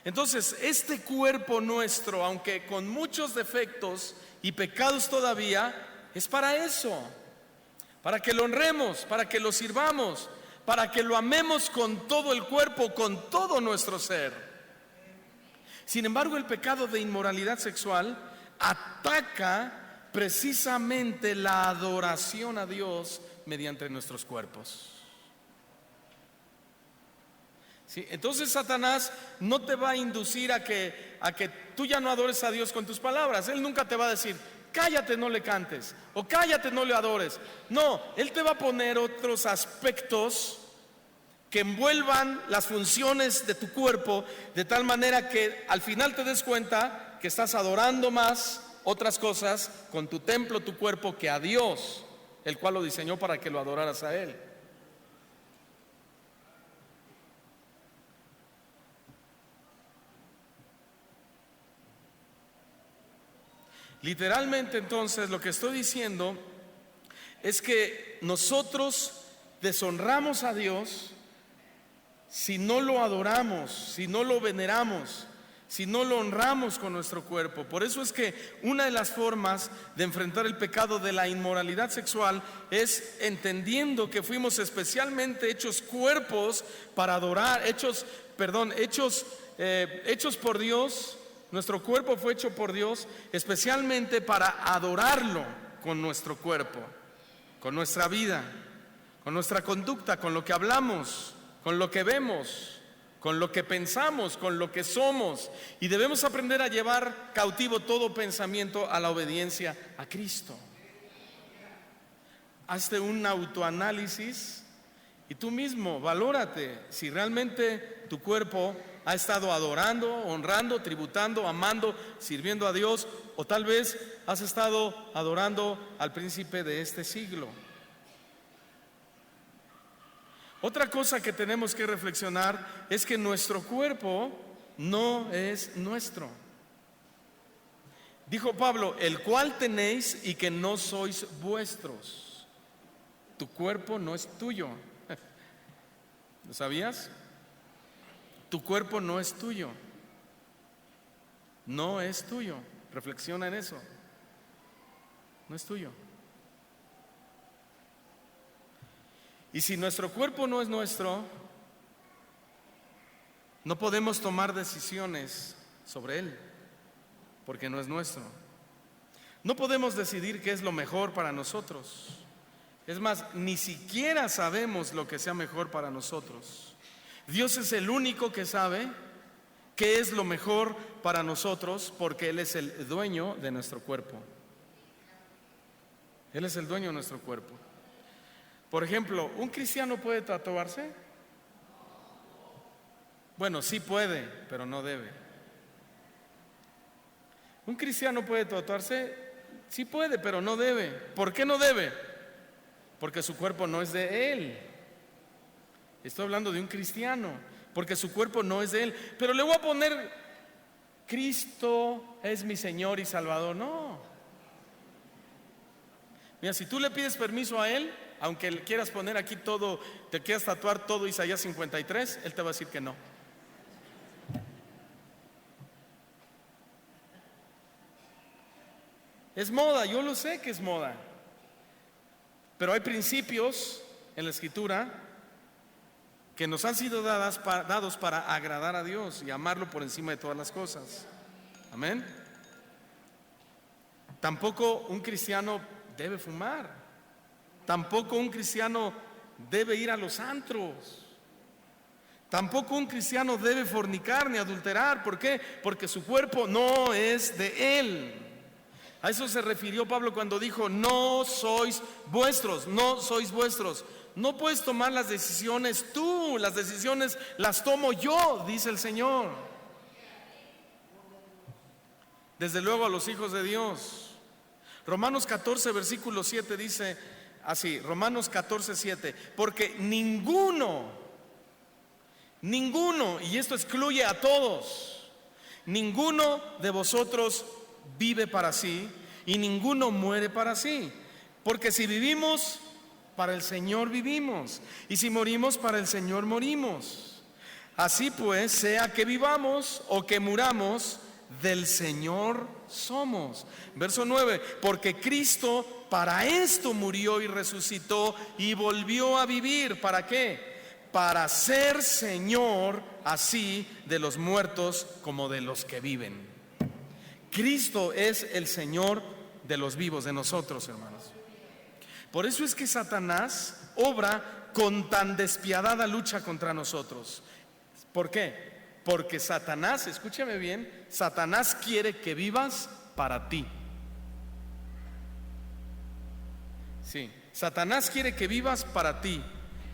Entonces, este cuerpo nuestro, aunque con muchos defectos y pecados todavía, es para eso, para que lo honremos, para que lo sirvamos, para que lo amemos con todo el cuerpo, con todo nuestro ser. Sin embargo, el pecado de inmoralidad sexual ataca precisamente la adoración a Dios mediante nuestros cuerpos. ¿Sí? Entonces Satanás no te va a inducir a que tú ya no adores a Dios con tus palabras. Él nunca te va a decir, cállate, no le cantes, o cállate, no le adores. No, Él te va a poner otros aspectos que envuelvan las funciones de tu cuerpo, de tal manera que al final te des cuenta que estás adorando más otras cosas con tu templo, tu cuerpo, que a Dios, el cual lo diseñó para que lo adoraras a Él. Literalmente, entonces, lo que estoy diciendo es que nosotros deshonramos a Dios si no lo adoramos, si no lo veneramos, si no lo honramos con nuestro cuerpo. Por eso es que una de las formas de enfrentar el pecado de la inmoralidad sexual es entendiendo que fuimos especialmente hechos cuerpos para adorar, hechos por Dios. Nuestro cuerpo fue hecho por Dios especialmente para adorarlo con nuestro cuerpo, con nuestra vida, con nuestra conducta, con lo que hablamos, con lo que vemos, con lo que pensamos, con lo que somos. Y debemos aprender a llevar cautivo todo pensamiento a la obediencia a Cristo. Hazte un autoanálisis y tú mismo valórate si realmente tu cuerpo ha estado adorando, honrando, tributando, amando, sirviendo a Dios, o tal vez has estado adorando al príncipe de este siglo. Otra cosa que tenemos que reflexionar es que nuestro cuerpo no es nuestro. Dijo Pablo, el cual tenéis y que no sois vuestros. Tu cuerpo no es tuyo. ¿Lo sabías? Tu cuerpo no es tuyo. No es tuyo. Reflexiona en eso. No es tuyo. Y si nuestro cuerpo no es nuestro, no podemos tomar decisiones sobre él, porque no es nuestro. No podemos decidir qué es lo mejor para nosotros. Es más, ni siquiera sabemos lo que sea mejor para nosotros. Dios es el único que sabe qué es lo mejor para nosotros, porque Él es el dueño de nuestro cuerpo. Él es el dueño de nuestro cuerpo. Por ejemplo, ¿un cristiano puede tatuarse? Bueno, sí puede, pero no debe. ¿Un cristiano puede tatuarse? Sí puede, pero no debe. ¿Por qué no debe? Porque su cuerpo no es de él. Estoy hablando de un cristiano, porque su cuerpo no es de él. Pero le voy a poner, Cristo es mi Señor y Salvador. No. Mira, si tú le pides permiso a él, aunque le quieras poner aquí todo, te quieras tatuar todo Isaías 53, él te va a decir que no. Es moda, yo lo sé que es moda, pero hay principios en la Escritura que nos han sido dados para agradar a Dios y amarlo por encima de todas las cosas. Amén. Tampoco un cristiano debe fumar. Tampoco un cristiano debe ir a los antros. Tampoco un cristiano debe fornicar ni adulterar. ¿Por qué? Porque su cuerpo no es de él. A eso se refirió Pablo cuando dijo, no sois vuestros, no sois vuestros. No puedes tomar las decisiones tú, las decisiones las tomo yo, dice el Señor. Desde luego a los hijos de Dios. Romanos 14, versículo 7 dice así, Romanos 14, 7, porque ninguno, y esto excluye a todos, ninguno de vosotros vive para sí y ninguno muere para sí, porque si vivimos, para el Señor vivimos, y si morimos, para el Señor morimos. Así pues, sea que vivamos o que muramos, del Señor somos. Verso 9, porque Cristo para esto murió y resucitó y volvió a vivir. ¿Para qué? Para ser Señor así de los muertos como de los que viven. Cristo es el Señor de los vivos, de nosotros, hermanos. Por eso es que Satanás obra con tan despiadada lucha contra nosotros. ¿Por qué? Porque Satanás, escúchame bien, Satanás quiere que vivas para ti. Sí, Satanás quiere que vivas para ti,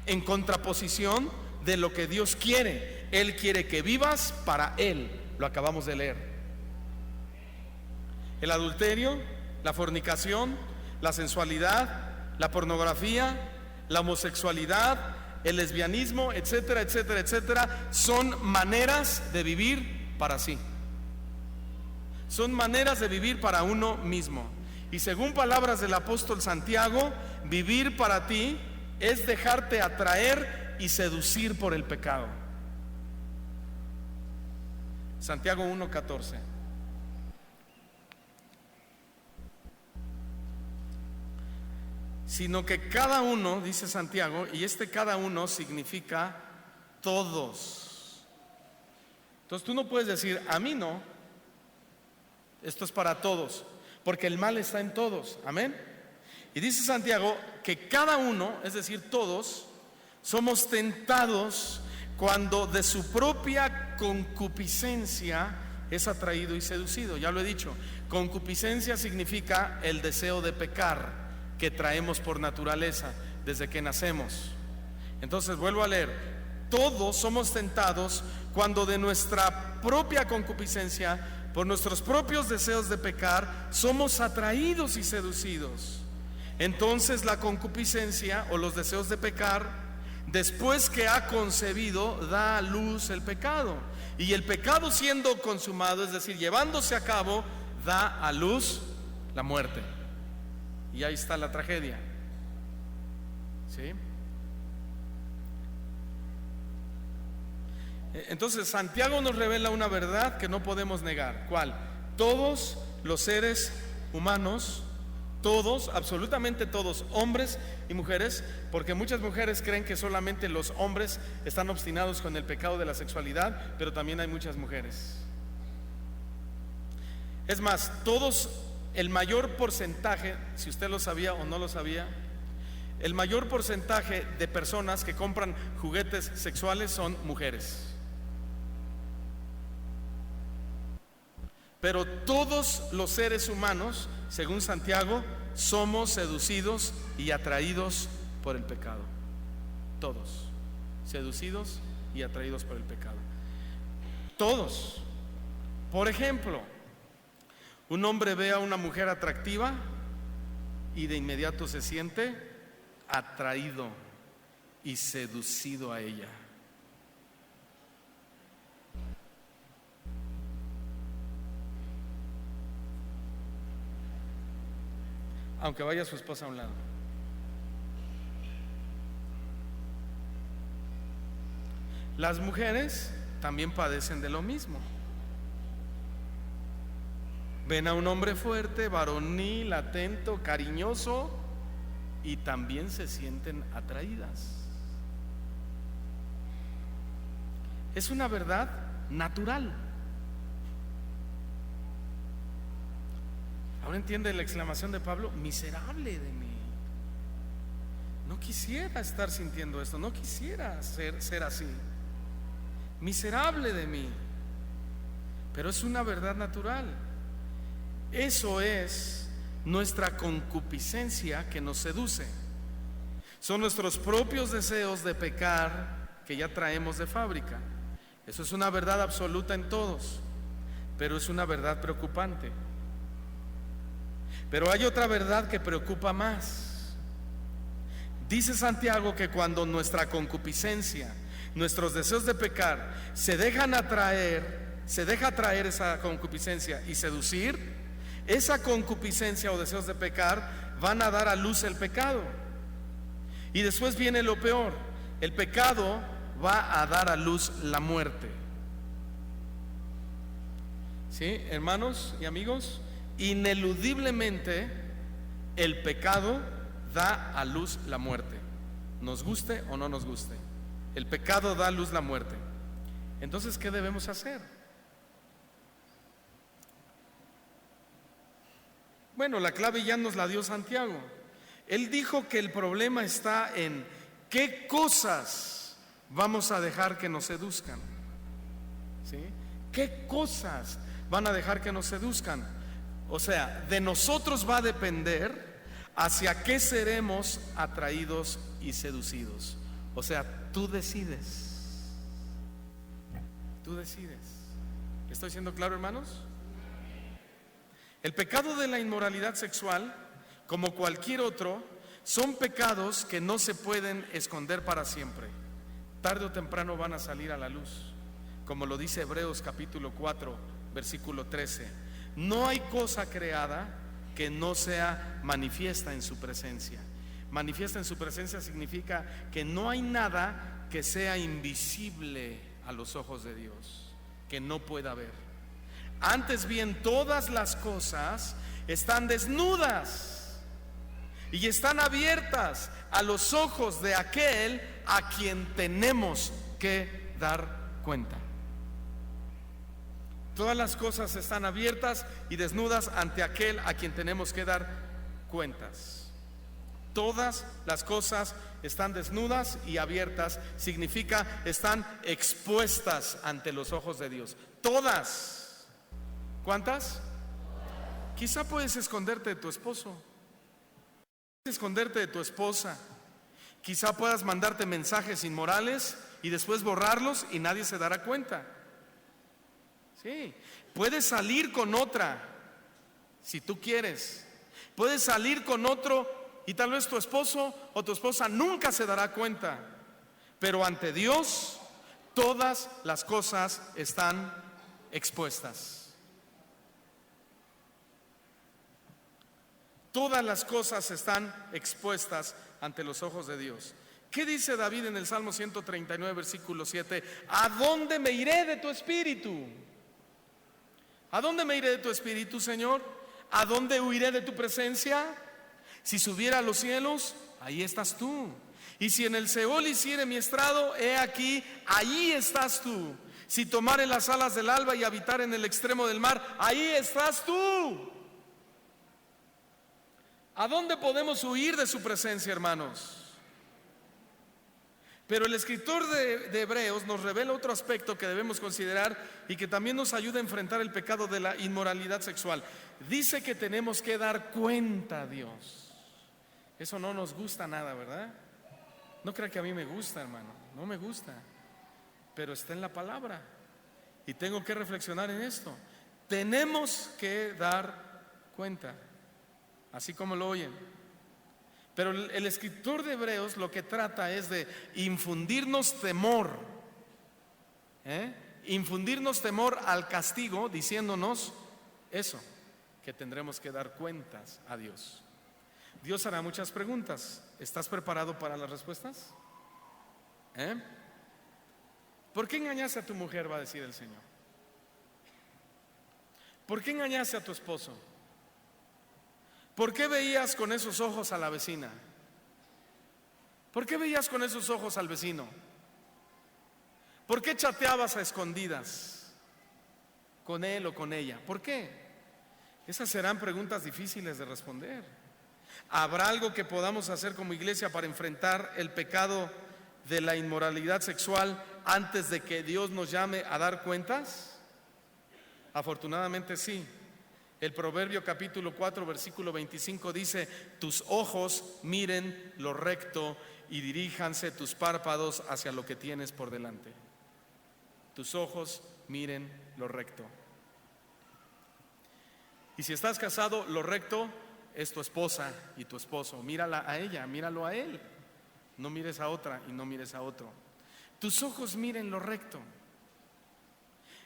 en contraposición de lo que Dios quiere. Él quiere que vivas para Él. Lo acabamos de leer. El adulterio, la fornicación, la sensualidad, la pornografía, la homosexualidad, el lesbianismo, etcétera, etcétera, etcétera, son maneras de vivir para sí. Son maneras de vivir para uno mismo. Y según palabras del apóstol Santiago, vivir para ti es dejarte atraer y seducir por el pecado. Santiago 1:14. Sino que cada uno, dice Santiago, y cada uno significa todos. Entonces tú no puedes decir, a mí no, esto es para todos, porque el mal está en todos, amén. Y dice Santiago que cada uno, es decir, todos, somos tentados cuando de su propia concupiscencia es atraído y seducido. Ya lo he dicho, concupiscencia significa el deseo de pecar que traemos por naturaleza desde que nacemos. Entonces vuelvo a leer, todos somos tentados cuando de nuestra propia concupiscencia, por nuestros propios deseos de pecar, somos atraídos y seducidos. Entonces la concupiscencia o los deseos de pecar, después que ha concebido, da a luz el pecado. Y el pecado siendo consumado, es decir, llevándose a cabo, da a luz la muerte. Y ahí está la tragedia. ¿Sí? Entonces Santiago nos revela una verdad que no podemos negar. ¿Cuál? Todos los seres humanos, todos, absolutamente todos, hombres y mujeres, porque muchas mujeres creen que solamente los hombres están obstinados con el pecado de la sexualidad, pero también hay muchas mujeres. Es más, todos, el mayor porcentaje, si usted lo sabía o no lo sabía, el mayor porcentaje de personas que compran juguetes sexuales son mujeres. Pero todos los seres humanos, según Santiago, somos seducidos y atraídos por el pecado. Todos, seducidos y atraídos por el pecado. Todos. Por ejemplo, un hombre ve a una mujer atractiva y de inmediato se siente atraído y seducido a ella. Aunque vaya su esposa a un lado. Las mujeres también padecen de lo mismo. Ven a un hombre fuerte, varonil, atento, cariñoso, y también se sienten atraídas. Es una verdad natural. Ahora entiende la exclamación de Pablo: miserable de mí. No quisiera estar sintiendo esto, no quisiera ser así. Miserable de mí. Pero es una verdad natural. Eso es nuestra concupiscencia que nos seduce. Son nuestros propios deseos de pecar que ya traemos de fábrica. Eso es una verdad absoluta en todos, pero es una verdad preocupante. Pero hay otra verdad que preocupa más. Dice Santiago que cuando nuestra concupiscencia, nuestros deseos de pecar se dejan atraer, se deja atraer esa concupiscencia y seducir, esa concupiscencia o deseos de pecar van a dar a luz el pecado. Y después viene lo peor. El pecado va a dar a luz la muerte. ¿Sí, hermanos y amigos? Ineludiblemente el pecado da a luz la muerte, nos guste o no nos guste. El pecado da a luz la muerte. Entonces, ¿qué debemos hacer? Bueno, la clave ya nos la dio Santiago. Él dijo que el problema está en qué cosas vamos a dejar que nos seduzcan. ¿Sí? ¿Qué cosas van a dejar que nos seduzcan? O sea, de nosotros va a depender hacia qué seremos atraídos y seducidos. O sea, tú decides. Tú decides. ¿Estoy siendo claro, hermanos? El pecado de la inmoralidad sexual, como cualquier otro, son pecados que no se pueden esconder para siempre. Tarde o temprano van a salir a la luz, como lo dice Hebreos capítulo 4, versículo 13. No hay cosa creada que no sea manifiesta en su presencia. Manifiesta en su presencia significa que no hay nada que sea invisible a los ojos de Dios, que no pueda ver. Antes bien, todas las cosas están desnudas y están abiertas a los ojos de aquel a quien tenemos que dar cuenta. Todas las cosas están abiertas y desnudas ante aquel a quien tenemos que dar cuentas. Todas las cosas están desnudas y abiertas, significa están expuestas ante los ojos de Dios. Todas. ¿Cuántas? Quizá puedes esconderte de tu esposo, puedes esconderte de tu esposa. Quizá puedas mandarte mensajes inmorales y después borrarlos y nadie se dará cuenta. Sí, puedes salir con otra si tú quieres. Puedes salir con otro y tal vez tu esposo o tu esposa nunca se dará cuenta. Pero ante Dios todas las cosas están expuestas. Todas las cosas están expuestas ante los ojos de Dios. ¿Qué dice David en el Salmo 139, versículo 7? ¿A dónde me iré de tu espíritu? ¿A dónde me iré de tu espíritu, Señor? ¿A dónde huiré de tu presencia? Si subiera a los cielos, ahí estás tú. Y si en el Seol hiciere mi estrado, he aquí, ahí estás tú. Si tomare las alas del alba y habitar en el extremo del mar, ahí estás tú. ¿A dónde podemos huir de su presencia, hermanos? Pero el escritor de Hebreos nos revela otro aspecto que debemos considerar y que también nos ayuda a enfrentar el pecado de la inmoralidad sexual. Dice que tenemos que dar cuenta a Dios. Eso no nos gusta nada, ¿verdad? No crea que a mí me gusta, hermano, no me gusta. Pero está en la palabra y tengo que reflexionar en esto. Tenemos que dar cuenta, así como lo oyen. Pero el escritor de Hebreos lo que trata es de infundirnos temor, infundirnos temor al castigo, diciéndonos eso, que tendremos que dar cuentas a Dios. Dios hará muchas preguntas. ¿Estás preparado para las respuestas? ¿Por qué engañaste a tu mujer?, va a decir el Señor. ¿Por qué engañaste a tu esposo? ¿Por qué veías con esos ojos a la vecina? ¿Por qué veías con esos ojos al vecino? ¿Por qué chateabas a escondidas con él o con ella? ¿Por qué? Esas serán preguntas difíciles de responder. ¿Habrá algo que podamos hacer como iglesia para enfrentar el pecado de la inmoralidad sexual antes de que Dios nos llame a dar cuentas? Afortunadamente sí. El Proverbio capítulo 4 versículo 25 dice: tus ojos miren lo recto y diríjanse tus párpados hacia lo que tienes por delante. Tus ojos miren lo recto. Y si estás casado, lo recto es tu esposa y tu esposo. Mírala a ella, míralo a él. No mires a otra y no mires a otro. Tus ojos miren lo recto.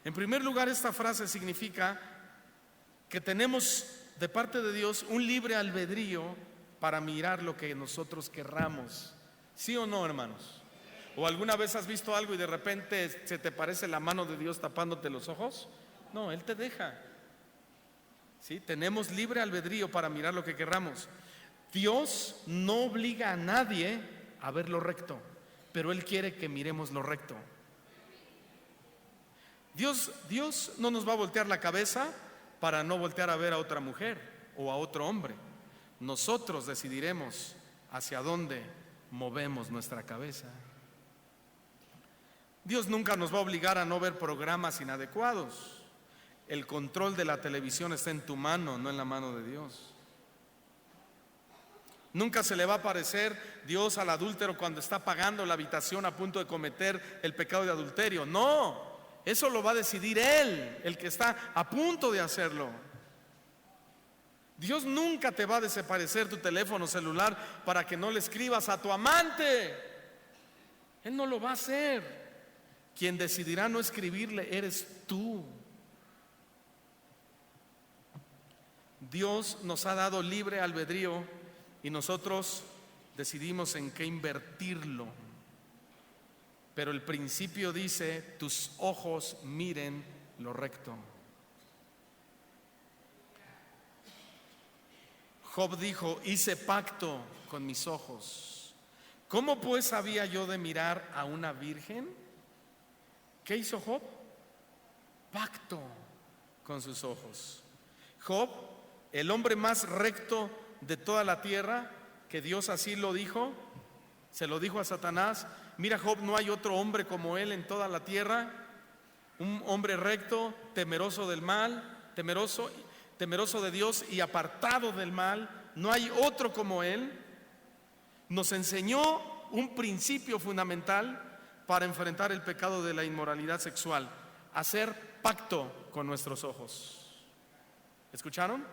En primer lugar, esta frase significa que tenemos de parte de Dios un libre albedrío para mirar lo que nosotros querramos. ¿Sí o no, hermanos? ¿O alguna vez has visto algo y de repente se te parece la mano de Dios tapándote los ojos? No, Él te deja. ¿Sí? Tenemos libre albedrío para mirar lo que querramos. Dios no obliga a nadie a ver lo recto, pero Él quiere que miremos lo recto. Dios no nos va a voltear la cabeza para no voltear a ver a otra mujer o a otro hombre. Nosotros decidiremos hacia dónde movemos nuestra cabeza. Dios nunca nos va a obligar a no ver programas inadecuados. El control de la televisión está en tu mano, no en la mano de Dios. Nunca se le va a aparecer Dios al adúltero cuando está pagando la habitación a punto de cometer el pecado de adulterio. No, eso lo va a decidir Él, el que está a punto de hacerlo. Dios nunca te va a desaparecer tu teléfono celular para que no le escribas a tu amante. Él no lo va a hacer. Quien decidirá no escribirle eres tú. Dios nos ha dado libre albedrío y nosotros decidimos en qué invertirlo. Pero el principio dice: tus ojos miren lo recto. Job dijo: hice pacto con mis ojos. ¿Cómo pues había yo de mirar a una virgen? ¿Qué hizo Job? Pacto con sus ojos. Job, el hombre más recto de toda la tierra, que Dios así lo dijo, se lo dijo a Satanás: mira, Job, no hay otro hombre como él en toda la tierra, un hombre recto, temeroso del mal, temeroso de Dios y apartado del mal, no hay otro como él. Nos enseñó un principio fundamental para enfrentar el pecado de la inmoralidad sexual: hacer pacto con nuestros ojos. ¿Escucharon?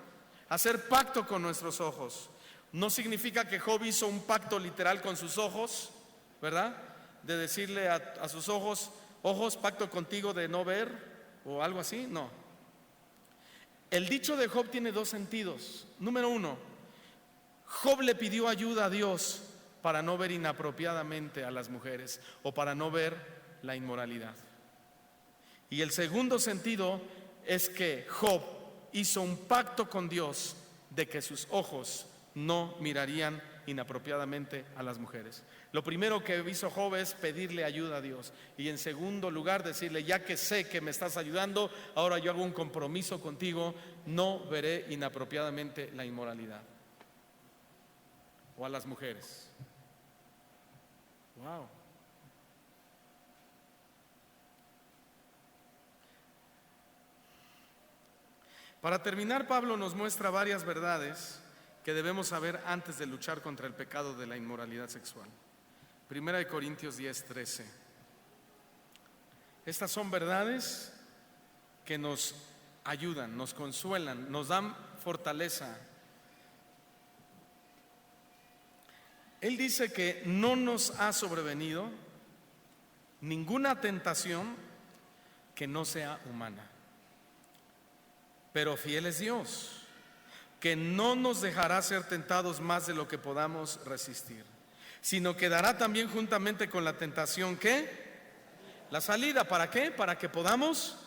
Hacer pacto con nuestros ojos. No significa que Job hizo un pacto literal con sus ojos, ¿verdad? De decirle a sus ojos: ojos, pacto contigo de no ver, o algo así. No. El dicho de Job tiene dos sentidos. Número uno, Job le pidió ayuda a Dios para no ver inapropiadamente a las mujeres o para no ver la inmoralidad. Y el segundo sentido es que Job hizo un pacto con Dios de que sus ojos no mirarían inapropiadamente a las mujeres. Lo primero que hizo Job es pedirle ayuda a Dios, y en segundo lugar decirle: ya que sé que me estás ayudando, ahora yo hago un compromiso contigo, no veré inapropiadamente la inmoralidad o a las mujeres. Wow. Para terminar, Pablo nos muestra varias verdades que debemos saber antes de luchar contra el pecado de la inmoralidad sexual. Primera de Corintios 10:13. Estas son verdades que nos ayudan, nos consuelan, nos dan fortaleza. Él dice que no nos ha sobrevenido ninguna tentación que no sea humana, pero fiel es Dios, que no nos dejará ser tentados más de lo que podamos resistir, sino que dará también juntamente con la tentación, ¿qué? La salida. ¿Para qué? Para que podamos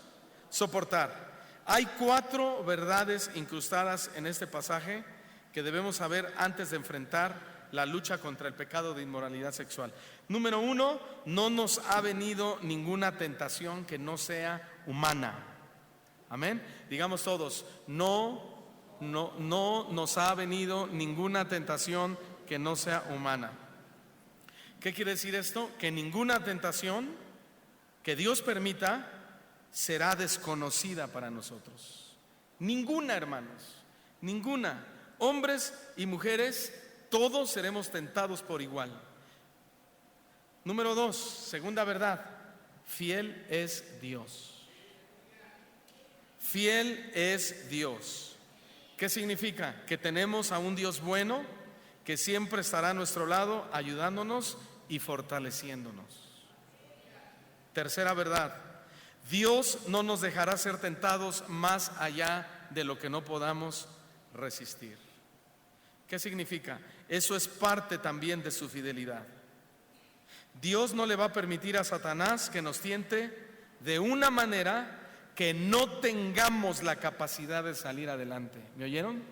soportar. Hay 4 verdades incrustadas en este pasaje que debemos saber antes de enfrentar la lucha contra el pecado de inmoralidad sexual. Número 1, no nos ha venido ninguna tentación que no sea humana. Amén. Digamos todos: no nos ha venido ninguna tentación que no sea humana. ¿Qué quiere decir esto? Que ninguna tentación que Dios permita será desconocida para nosotros. Ninguna, hermanos, ninguna. Hombres y mujeres, todos seremos tentados por igual. Número 2, segunda verdad: fiel es Dios. Fiel es Dios. ¿Qué significa? Que tenemos a un Dios bueno que siempre estará a nuestro lado, ayudándonos y fortaleciéndonos. Tercera verdad: Dios no nos dejará ser tentados más allá de lo que no podamos resistir. ¿Qué significa? Eso es parte también de su fidelidad. Dios no le va a permitir a Satanás que nos tiente de una manera que no tengamos la capacidad de salir adelante. ¿Me oyeron?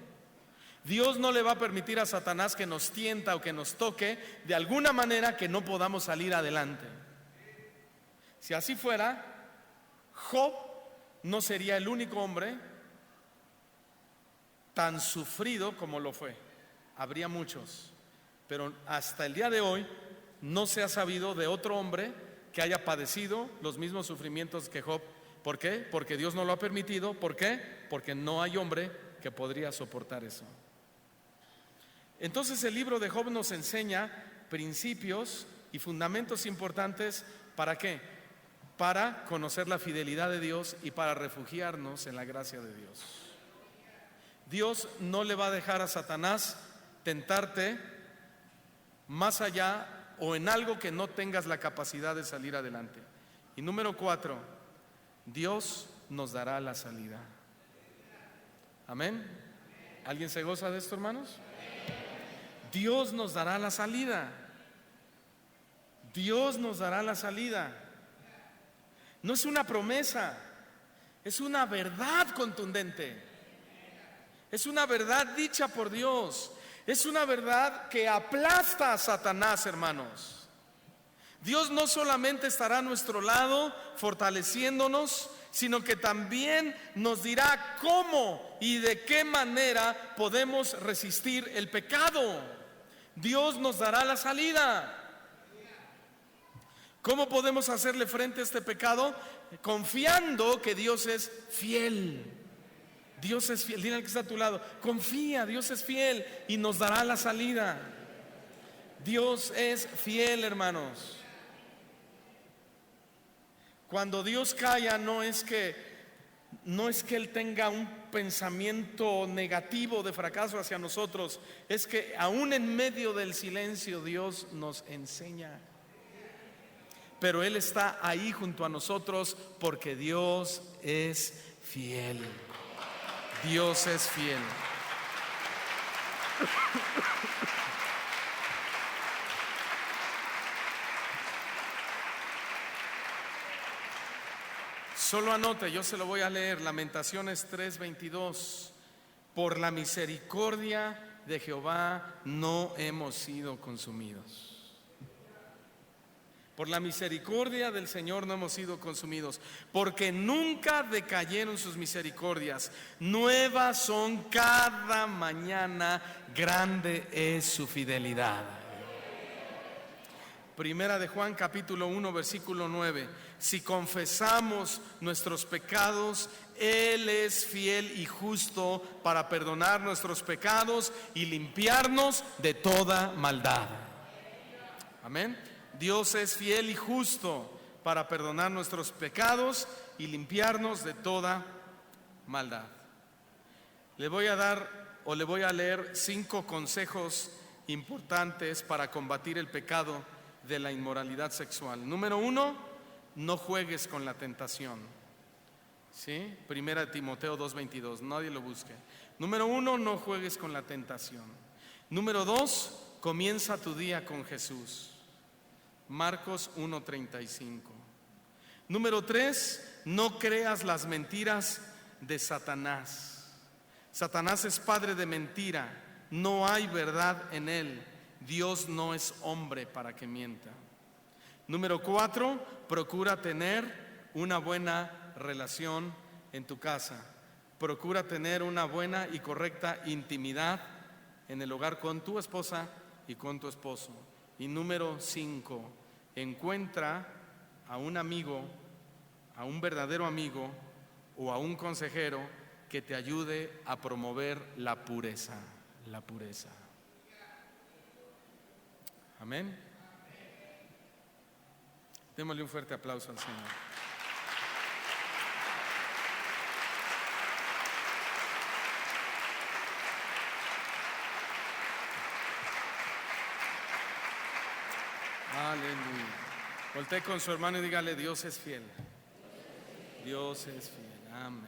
Dios no le va a permitir a Satanás que nos tienta o que nos toque de alguna manera que no podamos salir adelante. Si así fuera, Job no sería el único hombre tan sufrido como lo fue. Habría muchos, pero hasta el día de hoy no se ha sabido de otro hombre que haya padecido los mismos sufrimientos que Job. ¿Por qué? Porque Dios no lo ha permitido. ¿Por qué? Porque no hay hombre que podría soportar eso. Entonces el libro de Job nos enseña principios y fundamentos importantes. ¿Para qué? Para conocer la fidelidad de Dios y para refugiarnos en la gracia de Dios. Dios no le va a dejar a Satanás tentarte más allá o en algo que no tengas la capacidad de salir adelante. Y número 4, Dios nos dará la salida. Amén. ¿Alguien se goza de esto, hermanos? Dios nos dará la salida. Dios nos dará la salida. No es una promesa, es una verdad contundente. Es una verdad dicha por Dios. Es una verdad que aplasta a Satanás, hermanos. Dios no solamente estará a nuestro lado fortaleciéndonos, sino que también nos dirá cómo y de qué manera podemos resistir el pecado. Dios nos dará la salida. ¿Cómo podemos hacerle frente a este pecado? Confiando que Dios es fiel. Dios es fiel. Dile al que está a tu lado: confía, Dios es fiel y nos dará la salida. Dios es fiel, hermanos. Cuando Dios calla, no es que Él tenga un pensamiento negativo de fracaso hacia nosotros. Es que aún en medio del silencio Dios nos enseña. Pero Él está ahí junto a nosotros porque Dios es fiel. Dios es fiel. Solo anote, yo se lo voy a leer. Lamentaciones 3:22. Por la misericordia de Jehová no hemos sido consumidos. Por la misericordia del Señor no hemos sido consumidos, porque nunca decayeron sus misericordias. Nuevas son cada mañana, grande es su fidelidad. Primera de Juan capítulo 1 versículo 9. Si confesamos nuestros pecados, Él es fiel y justo para perdonar nuestros pecados y limpiarnos de toda maldad. Amén. Dios es fiel y justo para perdonar nuestros pecados y limpiarnos de toda maldad. Le voy a dar o le voy a leer 5 consejos importantes para combatir el pecado de la inmoralidad sexual. Número 1, no juegues con la tentación. ¿Sí? Primera de Timoteo 2:22, nadie lo busque. Número 1, no juegues con la tentación. Número 2, comienza tu día con Jesús. Marcos 1:35. Número 3, no creas las mentiras de Satanás. Satanás es padre de mentira, no hay verdad en él. Dios no es hombre para que mienta. Número 4, procura tener una buena relación en tu casa. Procura tener una buena y correcta intimidad en el hogar con tu esposa y con tu esposo. Y número 5, encuentra a un amigo, a un verdadero amigo o a un consejero que te ayude a promover la pureza. La pureza. Amén. Démosle un fuerte aplauso al Señor. Aleluya. Voltee con su hermano y dígale: Dios es fiel. Dios es fiel. Amén.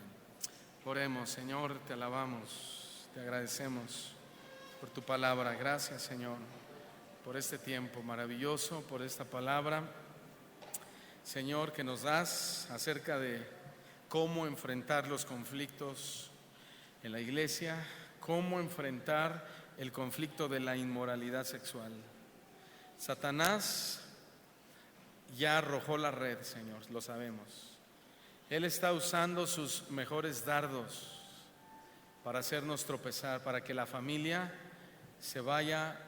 Oremos. Señor, te alabamos, te agradecemos por tu palabra. Gracias, Señor, por este tiempo maravilloso, por esta palabra, Señor, que nos das acerca de cómo enfrentar los conflictos en la iglesia, cómo enfrentar el conflicto de la inmoralidad sexual. Satanás ya arrojó la red, Señor, lo sabemos. Él está usando sus mejores dardos para hacernos tropezar, para que la familia se vaya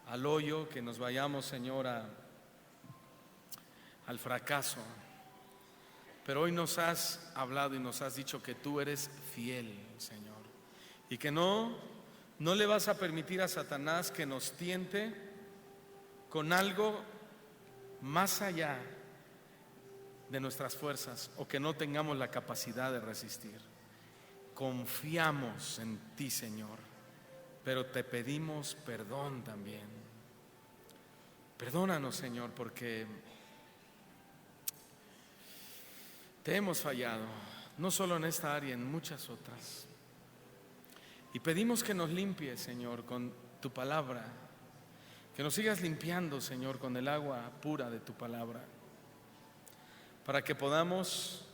al hoyo, que nos vayamos, Señor, al fracaso. Pero hoy nos has hablado y nos has dicho que tú eres fiel, Señor, y que no le vas a permitir a Satanás que nos tiente con algo más allá de nuestras fuerzas o que no tengamos la capacidad de resistir. Confiamos en ti, Señor, pero te pedimos perdón también. Perdónanos, Señor, porque te hemos fallado, no solo en esta área, en muchas otras. Y pedimos que nos limpies, Señor, con tu palabra, que nos sigas limpiando, Señor, con el agua pura de tu palabra, para que podamos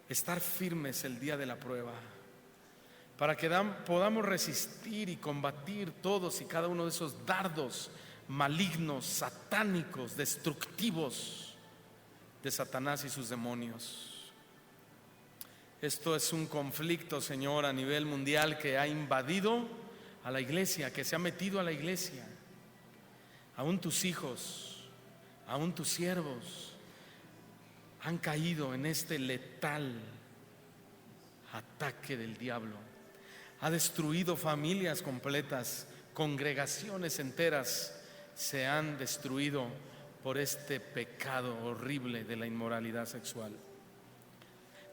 estar firmes el día de la prueba, para que podamos resistir y combatir todos y cada uno de esos dardos malignos, satánicos, destructivos de Satanás y sus demonios. Esto es un conflicto, Señor, a nivel mundial que ha invadido a la iglesia, que se ha metido a la iglesia. Aún tus hijos, aún tus siervos han caído en este letal ataque del diablo. Ha destruido familias completas, congregaciones enteras se han destruido por este pecado horrible de la inmoralidad sexual.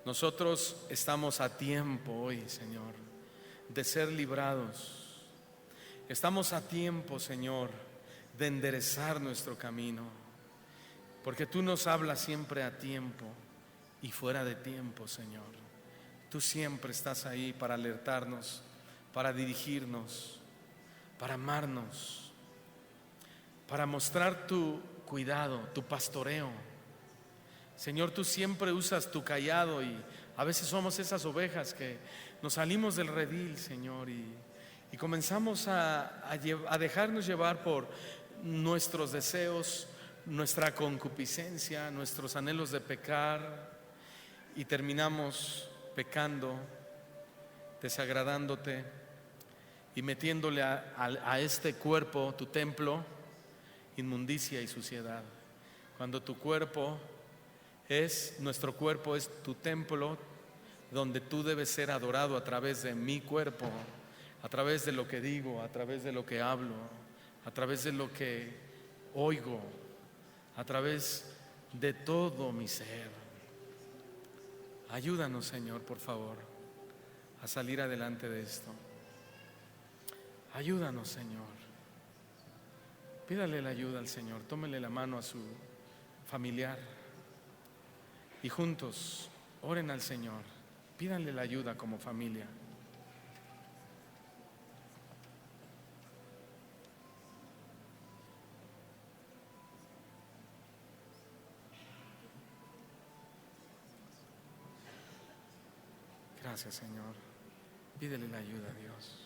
Nosotros estamos a tiempo hoy, Señor, de ser librados. Estamos a tiempo, Señor, de enderezar nuestro camino. Porque tú nos hablas siempre a tiempo y fuera de tiempo, Señor. Tú siempre estás ahí para alertarnos, para dirigirnos, para amarnos, para mostrar tu cuidado, tu pastoreo. Señor, tú siempre usas tu cayado y a veces somos esas ovejas que nos salimos del redil, Señor, y comenzamos a dejarnos llevar por nuestros deseos, nuestra concupiscencia, nuestros anhelos de pecar, y terminamos pecando, desagradándote y metiéndole a este cuerpo, tu templo, inmundicia y suciedad. Cuando nuestro cuerpo es tu templo, donde tú debes ser adorado a través de mi cuerpo, a través de lo que digo, a través de lo que hablo, a través de lo que oigo, a través de todo mi ser. Ayúdanos, Señor, por favor, a salir adelante de esto. Ayúdanos, Señor. Pídale la ayuda al Señor, tómele la mano a su familiar y juntos oren al Señor, pídanle la ayuda como familia. Gracias, Señor. Pídele la ayuda a Dios.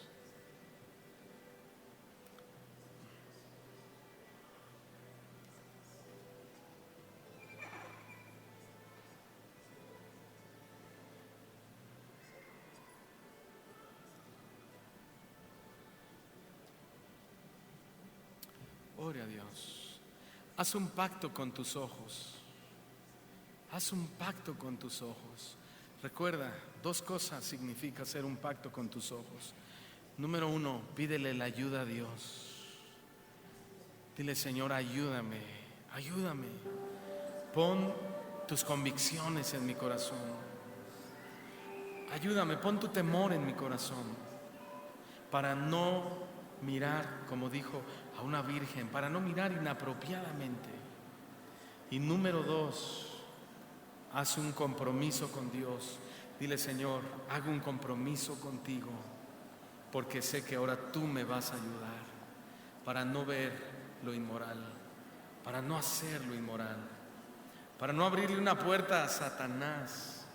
Ore a Dios. Haz un pacto con tus ojos. Haz un pacto con tus ojos. Recuerda, 2 cosas significa hacer un pacto con tus ojos. Número 1, pídele la ayuda a Dios. Dile, Señor, ayúdame, ayúdame. Pon tus convicciones en mi corazón. Ayúdame, pon tu temor en mi corazón para no mirar, como dijo, a una virgen, para no mirar inapropiadamente. Y número 2, haz un compromiso con Dios. Dile, Señor, hago un compromiso contigo porque sé que ahora tú me vas a ayudar. para no ver lo inmoral, para no hacer lo inmoral, para no abrirle una puerta a Satanás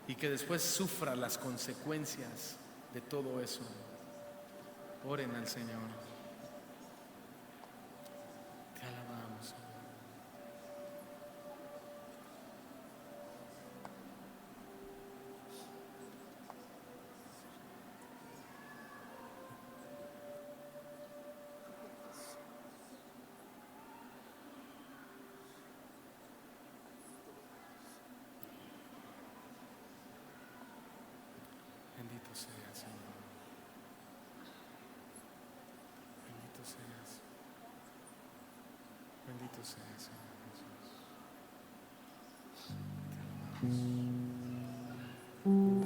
y que después sufra las consecuencias de todo eso. Oren al Señor. Te alabamos, Señor. Bendito seas, Señor. Bendito seas. Bendito seas, Señor Jesús. Te alabamos.